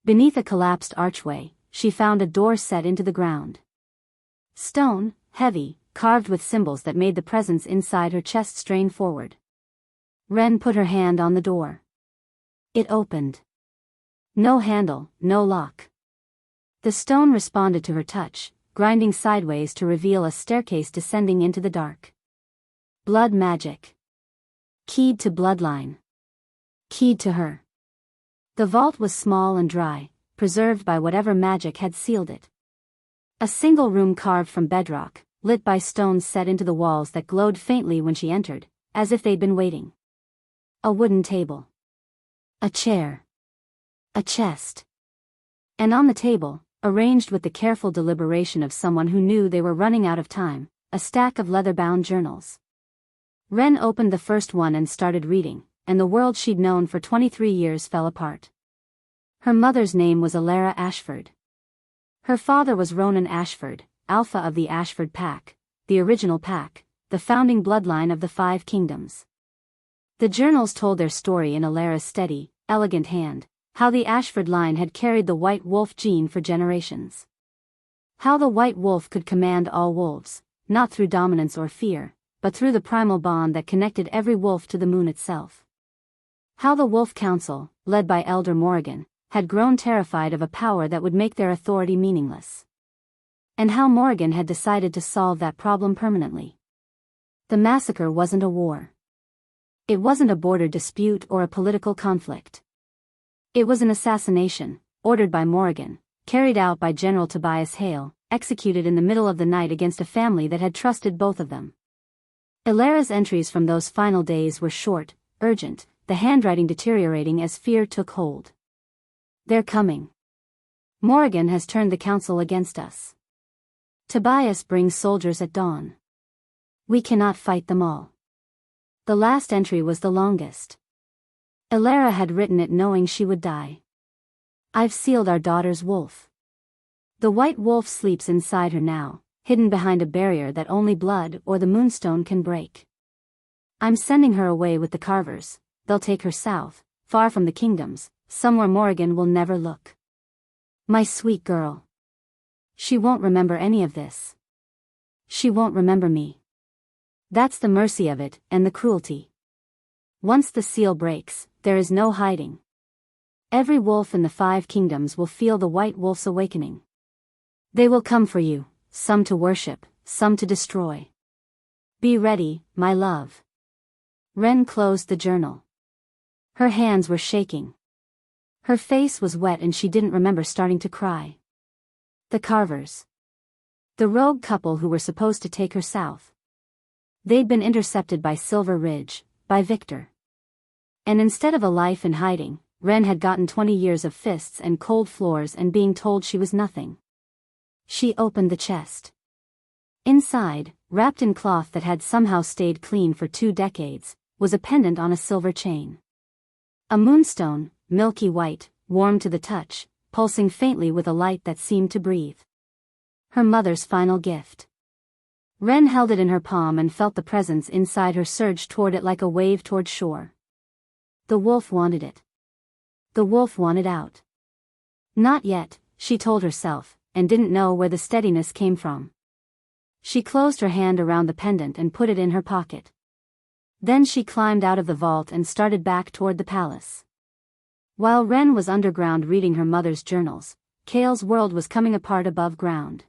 Beneath a collapsed archway, she found a door set into the ground. Stone, heavy, carved with symbols that made the presence inside her chest strain forward. Wren put her hand on the door. It opened. No handle, no lock. The stone responded to her touch, grinding sideways to reveal a staircase descending into the dark. Blood magic. Keyed to bloodline. Keyed to her. The vault was small and dry, preserved by whatever magic had sealed it. A single room carved from bedrock, lit by stones set into the walls that glowed faintly when she entered, as if they'd been waiting. A wooden table. A chair. A chest. And on the table, arranged with the careful deliberation of someone who knew they were running out of time, a stack of leather-bound journals. Wren opened the first one and started reading, and the world she'd known for 23 years fell apart. Her mother's name was Alara Ashford. Her father was Ronan Ashford, Alpha of the Ashford Pack, the original pack, the founding bloodline of the Five Kingdoms. The journals told their story in Alara's steady, elegant hand, how the Ashford line had carried the white wolf gene for generations. How the white wolf could command all wolves, not through dominance or fear, but through the primal bond that connected every wolf to the moon itself. How the Wolf Council, led by Elder Morrigan, had grown terrified of a power that would make their authority meaningless. And how Morrigan had decided to solve that problem permanently. The massacre wasn't a war. It wasn't a border dispute or a political conflict. It was an assassination, ordered by Morrigan, carried out by General Tobias Hale, executed in the middle of the night against a family that had trusted both of them. Alara's entries from those final days were short, urgent, the handwriting deteriorating as fear took hold. They're coming. Morrigan has turned the council against us. Tobias brings soldiers at dawn. We cannot fight them all. The last entry was the longest. Alara had written it knowing she would die. I've sealed our daughter's wolf. The white wolf sleeps inside her now, hidden behind a barrier that only blood or the moonstone can break. I'm sending her away with the carvers. They'll take her south, far from the kingdoms, somewhere Morrigan will never look. My sweet girl. She won't remember any of this. She won't remember me. That's the mercy of it, and the cruelty. Once the seal breaks, there is no hiding. Every wolf in the Five Kingdoms will feel the white wolf's awakening. They will come for you, some to worship, some to destroy. Be ready, my love. Wren closed the journal. Her hands were shaking. Her face was wet and she didn't remember starting to cry. The carvers. The rogue couple who were supposed to take her south. They'd been intercepted by Silver Ridge, by Victor. And instead of a life in hiding, Wren had gotten 20 years of fists and cold floors and being told she was nothing. She opened the chest. Inside, wrapped in cloth that had somehow stayed clean for 2 decades, was a pendant on a silver chain. A moonstone, milky white, warm to the touch, pulsing faintly with a light that seemed to breathe. Her mother's final gift. Wren held it in her palm and felt the presence inside her surge toward it like a wave toward shore. The wolf wanted it. The wolf wanted out. Not yet, she told herself, and didn't know where the steadiness came from. She closed her hand around the pendant and put it in her pocket. Then she climbed out of the vault and started back toward the palace. While Wren was underground reading her mother's journals, Kale's world was coming apart above ground.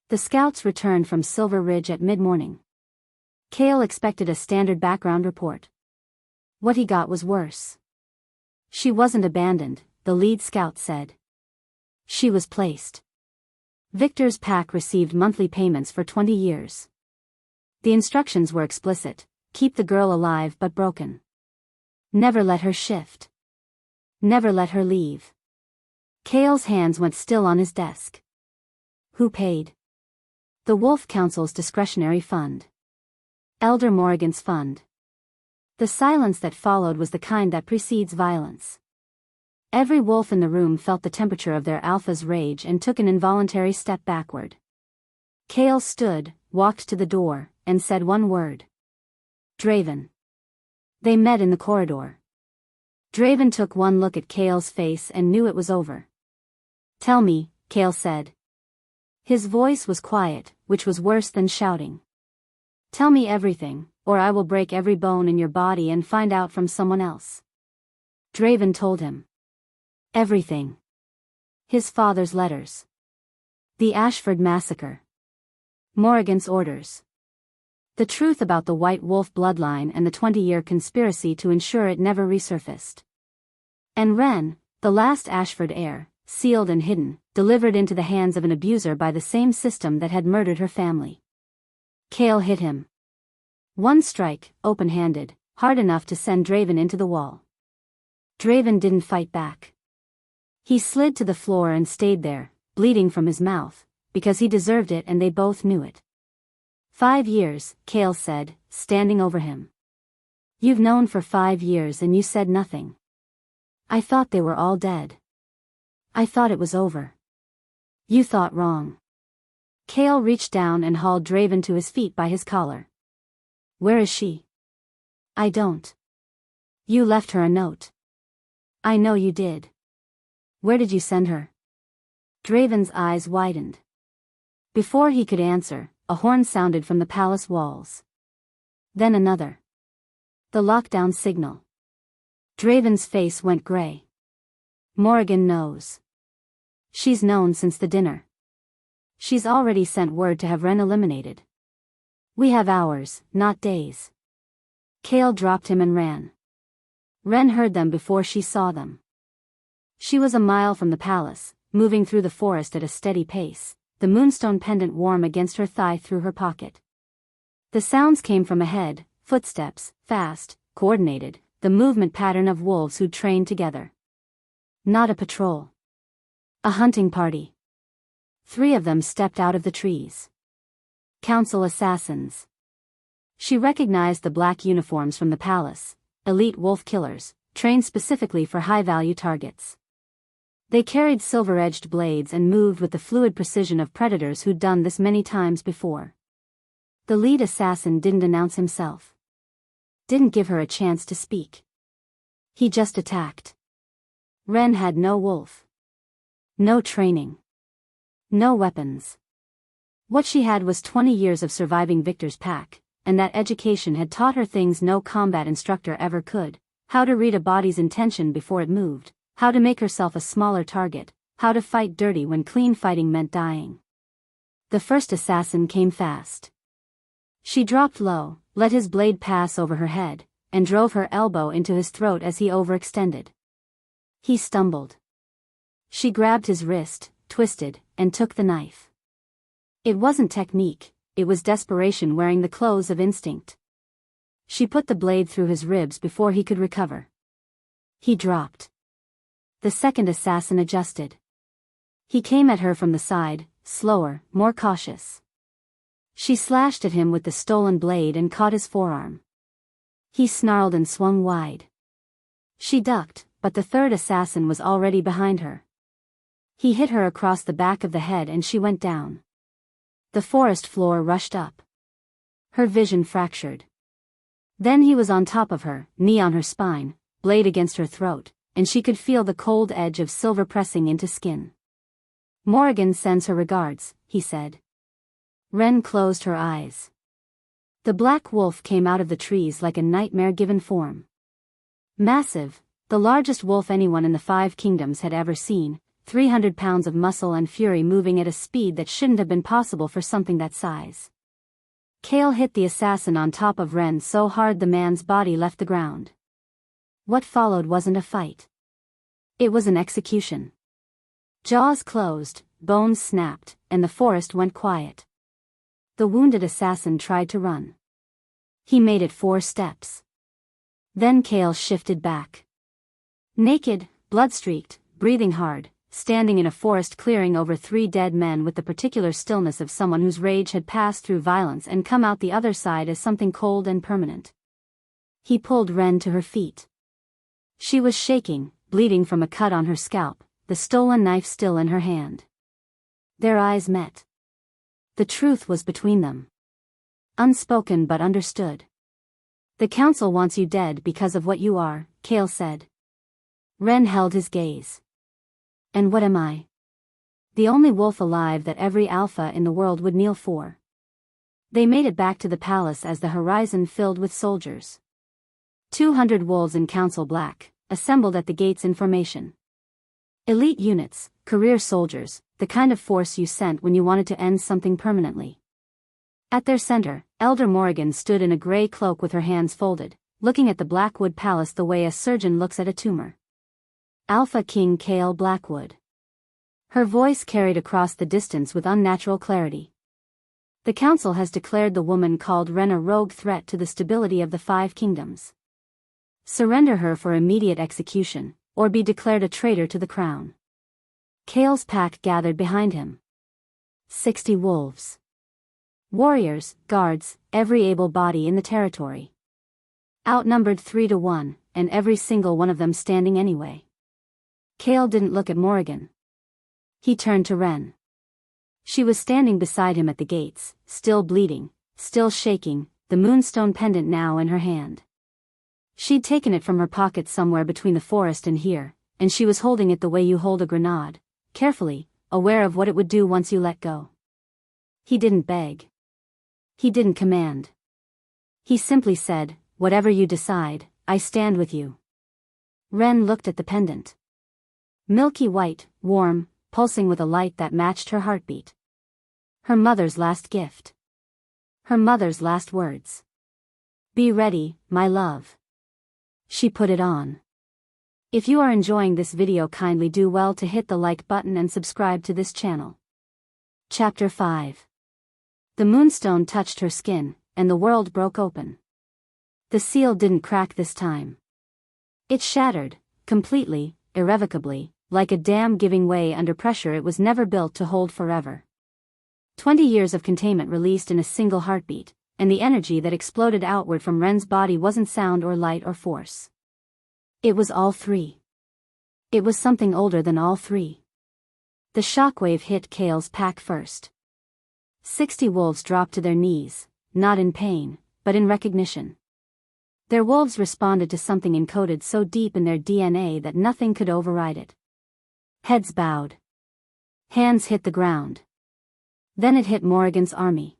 The scouts returned from Silver Ridge at mid-morning. Kale expected a standard background report. What he got was worse. She wasn't abandoned, the lead scout said. She was placed. Victor's pack received monthly payments for 20 years. The instructions were explicit: keep the girl alive but broken. Never let her shift. Never let her leave. Kale's hands went still on his desk. Who paid? The Wolf Council's discretionary fund. Elder Morrigan's fund. The silence that followed was the kind that precedes violence. Every wolf in the room felt the temperature of their alpha's rage and took an involuntary step backward. Kale stood, walked to the door, and said one word. Draven. They met in the corridor. Draven took one look at Kale's face and knew it was over. Tell me, Kale said. His voice was quiet, which was worse than shouting. Tell me everything, or I will break every bone in your body and find out from someone else. Draven told him. Everything. His father's letters. The Ashford massacre. Morrigan's orders. The truth about the White Wolf bloodline and the 20-year conspiracy to ensure it never resurfaced. And Wren, the last Ashford heir, sealed and hidden, delivered into the hands of an abuser by the same system that had murdered her family. Kale hit him. One strike, open-handed, hard enough to send Draven into the wall. Draven didn't fight back. He slid to the floor and stayed there, bleeding from his mouth, because he deserved it and they both knew it. 5 years, Kale said, standing over him. You've known for 5 years and you said nothing. I thought they were all dead. I thought it was over. You thought wrong. Kale reached down and hauled Draven to his feet by his collar. Where is she? I don't. You left her a note. I know you did. Where did you send her? Draven's eyes widened. Before he could answer, a horn sounded from the palace walls. Then another. The lockdown signal. Draven's face went gray. Morrigan knows. She's known since the dinner. She's already sent word to have Wren eliminated. We have hours, not days. Kale dropped him and ran. Wren heard them before she saw them. She was a mile from the palace, moving through the forest at a steady pace, the moonstone pendant warm against her thigh through her pocket. The sounds came from ahead, footsteps, fast, coordinated, the movement pattern of wolves who'd trained together. Not a patrol. A hunting party. 3 of them stepped out of the trees. Council assassins. She recognized the black uniforms from the palace, elite wolf killers, trained specifically for high-value targets. They carried silver-edged blades and moved with the fluid precision of predators who'd done this many times before. The lead assassin didn't announce himself. Didn't give her a chance to speak. He just attacked. Wren had no wolf. No training. No weapons. What she had was 20 years of surviving Victor's pack, and that education had taught her things no combat instructor ever could: how to read a body's intention before it moved, how to make herself a smaller target, how to fight dirty when clean fighting meant dying. The first assassin came fast. She dropped low, let his blade pass over her head, and drove her elbow into his throat as he overextended. He stumbled. She grabbed his wrist, twisted, and took the knife. It wasn't technique, it was desperation wearing the clothes of instinct. She put the blade through his ribs before he could recover. He dropped. The second assassin adjusted. He came at her from the side, slower, more cautious. She slashed at him with the stolen blade and caught his forearm. He snarled and swung wide. She ducked, but the third assassin was already behind her. He hit her across the back of the head and she went down. The forest floor rushed up. Her vision fractured. Then he was on top of her, knee on her spine, blade against her throat, and she could feel the cold edge of silver pressing into skin. Morrigan sends her regards, he said. Wren closed her eyes. The black wolf came out of the trees like a nightmare given form. Massive, The largest wolf anyone in the 5 kingdoms had ever seen, 300 pounds of muscle and fury moving at a speed that shouldn't have been possible for something that size. Kale hit the assassin on top of Ren so hard the man's body left the ground. What followed wasn't a fight. It was an execution. Jaws closed, bones snapped, and the forest went quiet. The wounded assassin tried to run. He made it 4 steps. Then Kale shifted back. Naked, blood-streaked, breathing hard, standing in a forest clearing over 3 dead men with the particular stillness of someone whose rage had passed through violence and come out the other side as something cold and permanent. He pulled Ren to her feet. She was shaking, bleeding from a cut on her scalp, the stolen knife still in her hand. Their eyes met. The truth was between them. Unspoken but understood. "The council wants you dead because of what you are," Kale said. Ren held his gaze. "And what am I?" "The only wolf alive that every alpha in the world would kneel for." They made it back to the palace as the horizon filled with soldiers. 200 wolves in council black, assembled at the gates in formation. Elite units, career soldiers, the kind of force you sent when you wanted to end something permanently. At their center, Elder Morrigan stood in a gray cloak with her hands folded, looking at the Blackwood Palace the way a surgeon looks at a tumor. Alpha King Kale Blackwood. Her voice carried across the distance with unnatural clarity. "The council has declared the woman called Ren a rogue threat to the stability of the 5 kingdoms. Surrender her for immediate execution, or be declared a traitor to the crown." Kale's pack gathered behind him. 60 wolves. Warriors, guards, every able body in the territory. Outnumbered 3 to 1, and every single one of them standing anyway. Kale didn't look at Morrigan. He turned to Ren. She was standing beside him at the gates, still bleeding, still shaking, the moonstone pendant now in her hand. She'd taken it from her pocket somewhere between the forest and here, and she was holding it the way you hold a grenade, carefully, aware of what it would do once you let go. He didn't beg. He didn't command. He simply said, "Whatever you decide, I stand with you." Ren looked at the pendant. Milky white, warm, pulsing with a light that matched her heartbeat. Her mother's last gift. Her mother's last words. "Be ready, my love." She put it on. If you are enjoying this video, kindly do well to hit the like button and subscribe to this channel. Chapter 5. The moonstone touched her skin, and the world broke open. The seal didn't crack this time. It shattered, completely, irrevocably, like a dam giving way under pressure it was never built to hold forever. 20 years of containment released in a single heartbeat, and the energy that exploded outward from Ren's body wasn't sound or light or force. It was all 3. It was something older than all 3. The shockwave hit Kale's pack first. 60 wolves dropped to their knees, not in pain, but in recognition. Their wolves responded to something encoded so deep in their DNA that nothing could override it. Heads bowed. Hands hit the ground. Then it hit Morrigan's army.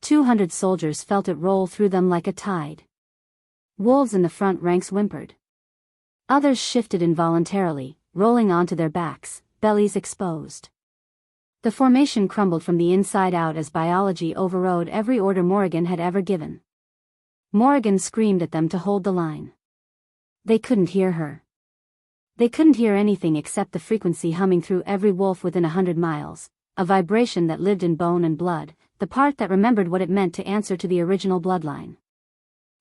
200 soldiers felt it roll through them like a tide. Wolves in the front ranks whimpered. Others shifted involuntarily, rolling onto their backs, bellies exposed. The formation crumbled from the inside out as biology overrode every order Morrigan had ever given. Morrigan screamed at them to hold the line. They couldn't hear her. They couldn't hear anything except the frequency humming through every wolf within 100 miles, a vibration that lived in bone and blood, the part that remembered what it meant to answer to the original bloodline.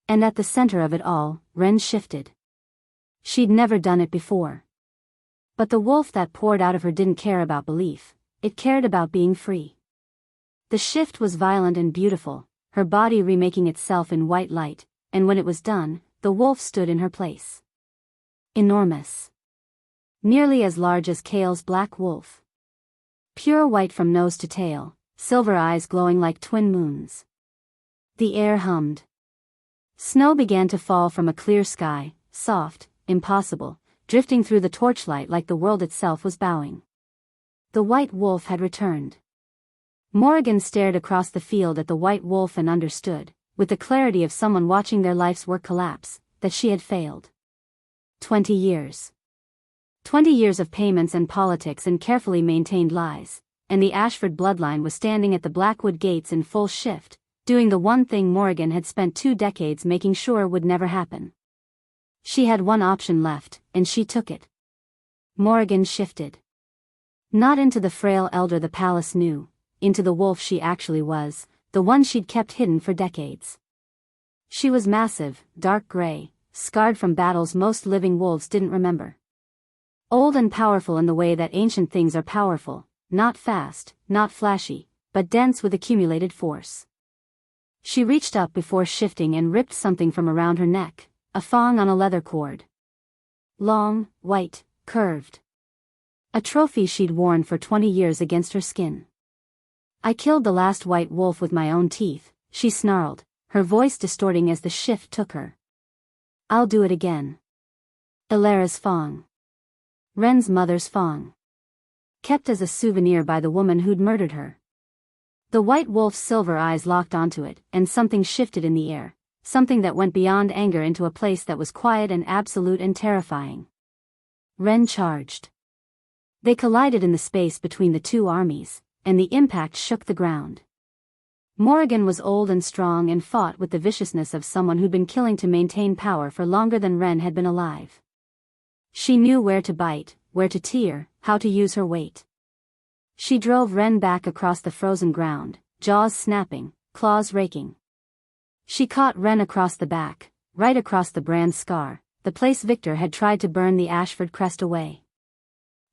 And at the center of it all, Ren shifted. She'd never done it before. But the wolf that poured out of her didn't care about belief, it cared about being free. The shift was violent and beautiful, her body remaking itself in white light, and when it was done, the wolf stood in her place. Enormous. Nearly as large as Kale's black wolf. Pure white from nose to tail, silver eyes glowing like twin moons. The air hummed. Snow began to fall from a clear sky, soft, impossible, drifting through the torchlight like the world itself was bowing. The white wolf had returned. Morrigan stared across the field at the white wolf and understood, with the clarity of someone watching their life's work collapse, that she had failed. 20 years. 20 years of payments and politics and carefully maintained lies, and the Ashford bloodline was standing at the Blackwood gates in full shift, doing the one thing Morrigan had spent 2 decades making sure would never happen. She had one option left, and she took it. Morrigan shifted. Not into the frail elder the palace knew, into the wolf she actually was, the one she'd kept hidden for decades. She was massive, dark gray, scarred from battles most living wolves didn't remember. Old and powerful in the way that ancient things are powerful, not fast, not flashy, but dense with accumulated force. She reached up before shifting and ripped something from around her neck, a thong on a leather cord. Long, white, curved. A trophy she'd worn for 20 years against her skin. I killed the last white wolf with my own teeth, she snarled, her voice distorting as the shift took her. I'll do it again. Ilara's thong. Ren's mother's thong. Kept as a souvenir by the woman who'd murdered her. The white wolf's silver eyes locked onto it, and something shifted in the air, something that went beyond anger into a place that was quiet and absolute and terrifying. Ren charged. They collided in the space between the two armies, and the impact shook the ground. Morrigan was old and strong and fought with the viciousness of someone who'd been killing to maintain power for longer than Ren had been alive. She knew where to bite, where to tear, how to use her weight. She drove Ren back across the frozen ground, jaws snapping, claws raking. She caught Ren across the back, right across the brand scar, the place Victor had tried to burn the Ashford crest away.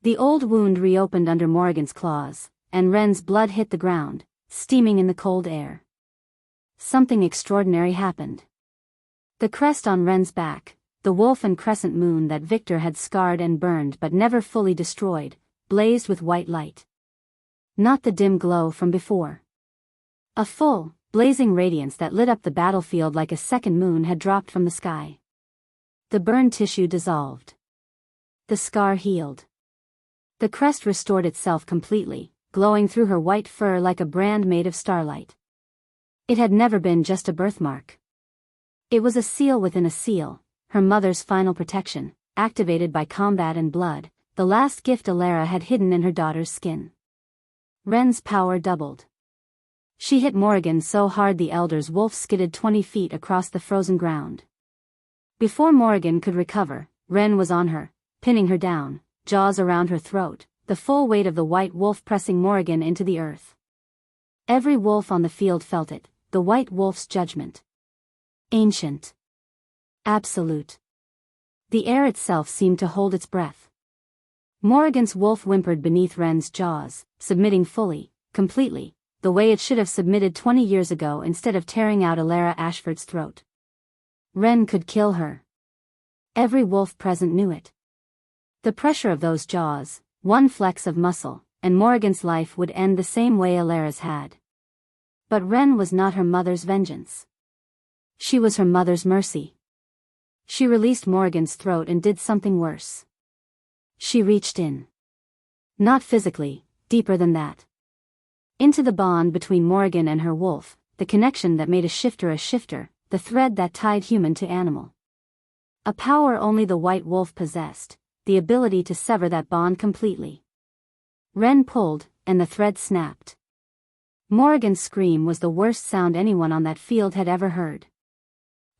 The old wound reopened under Morrigan's claws, and Ren's blood hit the ground, steaming in the cold air. Something extraordinary happened. The crest on Ren's back, the wolf and crescent moon that Victor had scarred and burned but never fully destroyed, blazed with white light. Not the dim glow from before. A full, blazing radiance that lit up the battlefield like a second moon had dropped from the sky. The burned tissue dissolved. The scar healed. The crest restored itself completely, glowing through her white fur like a brand made of starlight. It had never been just a birthmark. It was a seal within a seal, her mother's final protection, activated by combat and blood, the last gift Ilara had hidden in her daughter's skin. Ren's power doubled. She hit Morrigan so hard the elder's wolf skidded 20 feet across the frozen ground. Before Morrigan could recover, Ren was on her, pinning her down, jaws around her throat, the full weight of the white wolf pressing Morrigan into the earth. Every wolf on the field felt it, the white wolf's judgment. Ancient. Absolute. The air itself seemed to hold its breath. Morrigan's wolf whimpered beneath Ren's jaws, submitting fully, completely, the way it should have submitted 20 years ago instead of tearing out Ilara Ashford's throat. Ren could kill her. Every wolf present knew it. The pressure of those jaws, one flex of muscle, and Morrigan's life would end the same way Ilara's had. But Ren was not her mother's vengeance. She was her mother's mercy. She released Morrigan's throat and did something worse. She reached in. Not physically, deeper than that. Into the bond between Morrigan and her wolf, the connection that made a shifter, the thread that tied human to animal. A power only the white wolf possessed, the ability to sever that bond completely. Ren pulled, and the thread snapped. Morrigan's scream was the worst sound anyone on that field had ever heard.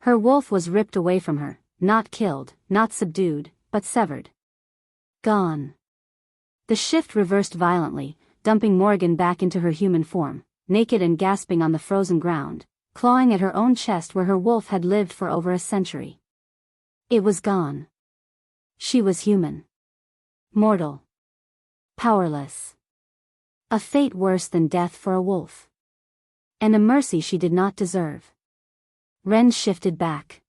Her wolf was ripped away from her, not killed, not subdued, but severed. Gone. The shift reversed violently, dumping Morrigan back into her human form, naked and gasping on the frozen ground, clawing at her own chest where her wolf had lived for over a century. It was gone. She was human. Mortal. Powerless. A fate worse than death for a wolf. And a mercy she did not deserve. Ren shifted back.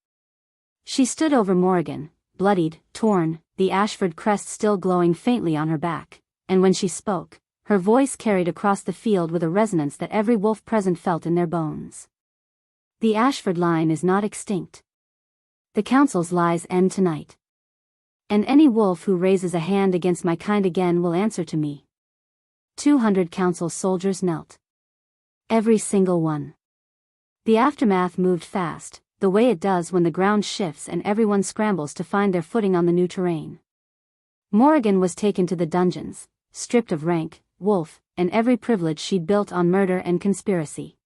She stood over Morrigan, bloodied, torn, the Ashford crest still glowing faintly on her back, and when she spoke, her voice carried across the field with a resonance that every wolf present felt in their bones. The Ashford line is not extinct. The Council's lies end tonight. And any wolf who raises a hand against my kind again will answer to me. 200 Council soldiers knelt. Every single one. The aftermath moved fast, the way it does when the ground shifts and everyone scrambles to find their footing on the new terrain. Morrigan was taken to the dungeons, stripped of rank, wolf, and every privilege she'd built on murder and conspiracy.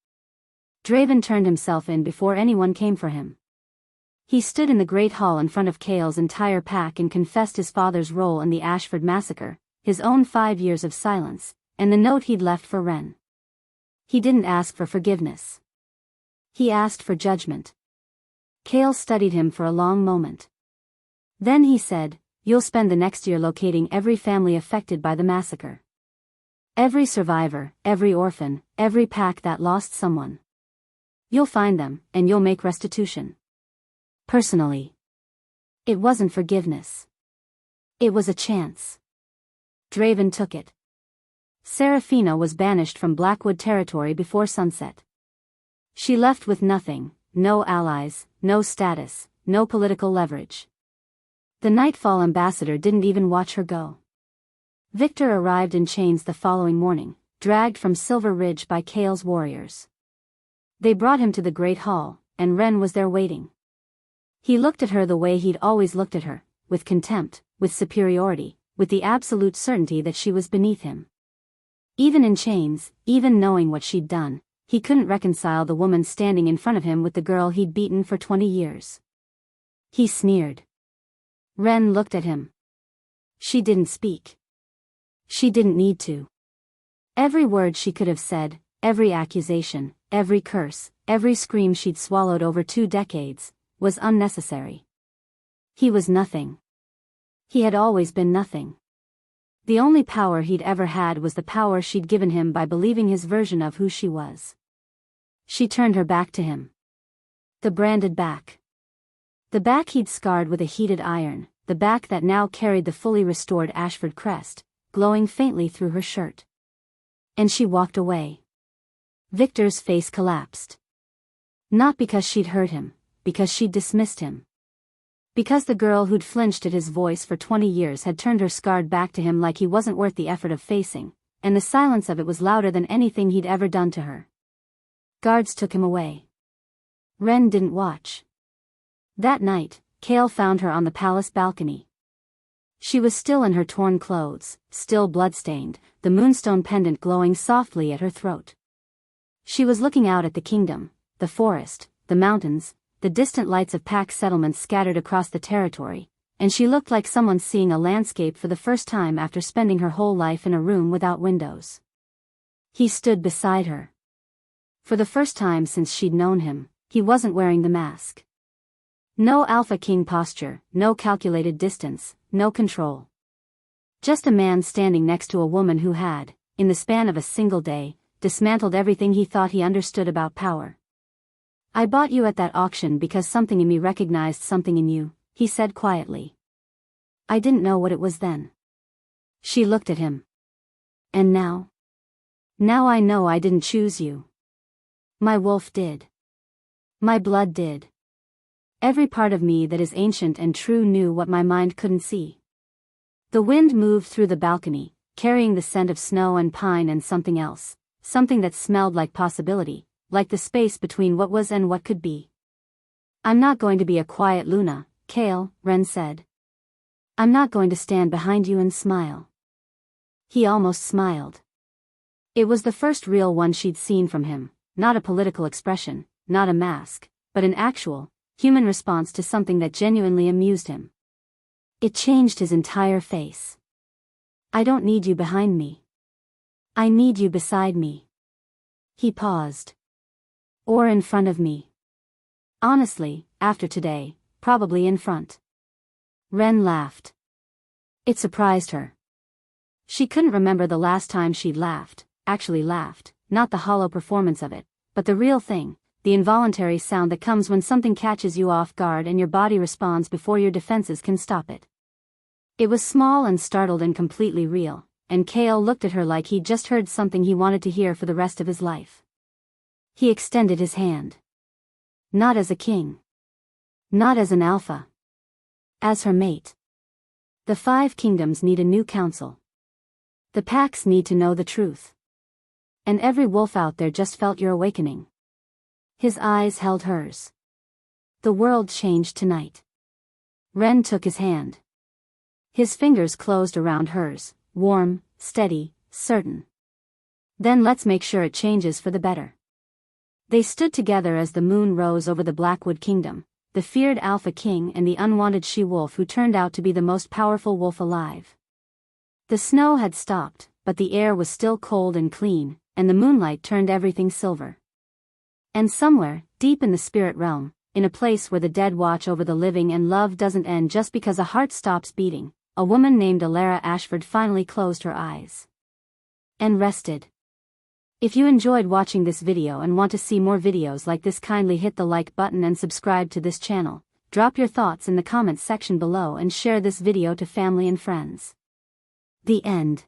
Draven turned himself in before anyone came for him. He stood in the great hall in front of Cale's entire pack and confessed his father's role in the Ashford massacre, his own 5 years of silence, and the note he'd left for Ren. He didn't ask for forgiveness. He asked for judgment. Cale studied him for a long moment. Then he said, "You'll spend the next year locating every family affected by the massacre. Every survivor, every orphan, every pack that lost someone. You'll find them, and you'll make restitution. Personally." It wasn't forgiveness. It was a chance. Draven took it. Serafina was banished from Blackwood territory before sunset. She left with nothing, no allies, no status, no political leverage. The Nightfall ambassador didn't even watch her go. Victor arrived in chains the following morning, dragged from Silver Ridge by Cale's warriors. They brought him to the Great Hall, and Ren was there waiting. He looked at her the way he'd always looked at her, with contempt, with superiority, with the absolute certainty that she was beneath him. Even in chains, even knowing what she'd done, he couldn't reconcile the woman standing in front of him with the girl he'd beaten for 20 years. He sneered. Ren looked at him. She didn't speak. She didn't need to. Every word she could have said, every accusation, every curse, every scream she'd swallowed over 2 decades, was unnecessary. He was nothing. He had always been nothing. The only power he'd ever had was the power she'd given him by believing his version of who she was. She turned her back to him. The branded back. The back he'd scarred with a heated iron, the back that now carried the fully restored Ashford crest, glowing faintly through her shirt. And she walked away. Victor's face collapsed. Not because she'd hurt him, because she'd dismissed him. Because the girl who'd flinched at his voice for 20 years had turned her scarred back to him like he wasn't worth the effort of facing, and the silence of it was louder than anything he'd ever done to her. Guards took him away. Ren didn't watch. That night, Cale found her on the palace balcony. She was still in her torn clothes, still bloodstained, the moonstone pendant glowing softly at her throat. She was looking out at the kingdom, the forest, the mountains, the distant lights of pack settlements scattered across the territory, and she looked like someone seeing a landscape for the first time after spending her whole life in a room without windows. He stood beside her. For the first time since she'd known him, he wasn't wearing the mask. No alpha king posture, no calculated distance, no control. Just a man standing next to a woman who had, in the span of a single day, dismantled everything he thought he understood about power. "I bought you at that auction because something in me recognized something in you," he said quietly. "I didn't know what it was then." She looked at him. "And now? Now I know I didn't choose you. My wolf did. My blood did. Every part of me that is ancient and true knew what my mind couldn't see." The wind moved through the balcony, carrying the scent of snow and pine and something else, something that smelled like possibility, like the space between what was and what could be. "I'm not going to be a quiet Luna, Cale," Ren said. "I'm not going to stand behind you and smile." He almost smiled. It was the first real one she'd seen from him, not a political expression, not a mask, but an actual, human response to something that genuinely amused him. It changed his entire face. "I don't need you behind me. I need you beside me." He paused. "Or in front of me." Honestly, after today, probably in front. Ren laughed. It surprised her. She couldn't remember the last time she'd laughed, actually laughed, not the hollow performance of it, but the real thing, the involuntary sound that comes when something catches you off guard and your body responds before your defenses can stop it. It was small and startled and completely real, and Cale looked at her like he'd just heard something he wanted to hear for the rest of his life. He extended his hand. Not as a king. Not as an alpha. As her mate. The 5 kingdoms need a new council. The packs need to know the truth. And every wolf out there just felt your awakening. His eyes held hers. The world changed tonight. Ren took his hand. His fingers closed around hers, warm, steady, certain. Then let's make sure it changes for the better. They stood together as the moon rose over the Blackwood Kingdom, the feared Alpha King and the unwanted she-wolf who turned out to be the most powerful wolf alive. The snow had stopped, but the air was still cold and clean, and the moonlight turned everything silver. And somewhere, deep in the spirit realm, in a place where the dead watch over the living and love doesn't end just because a heart stops beating, a woman named Alara Ashford finally closed her eyes. And rested. If you enjoyed watching this video and want to see more videos like this, kindly hit the like button and subscribe to this channel. Drop your thoughts in the comments section below and share this video to family and friends. The end.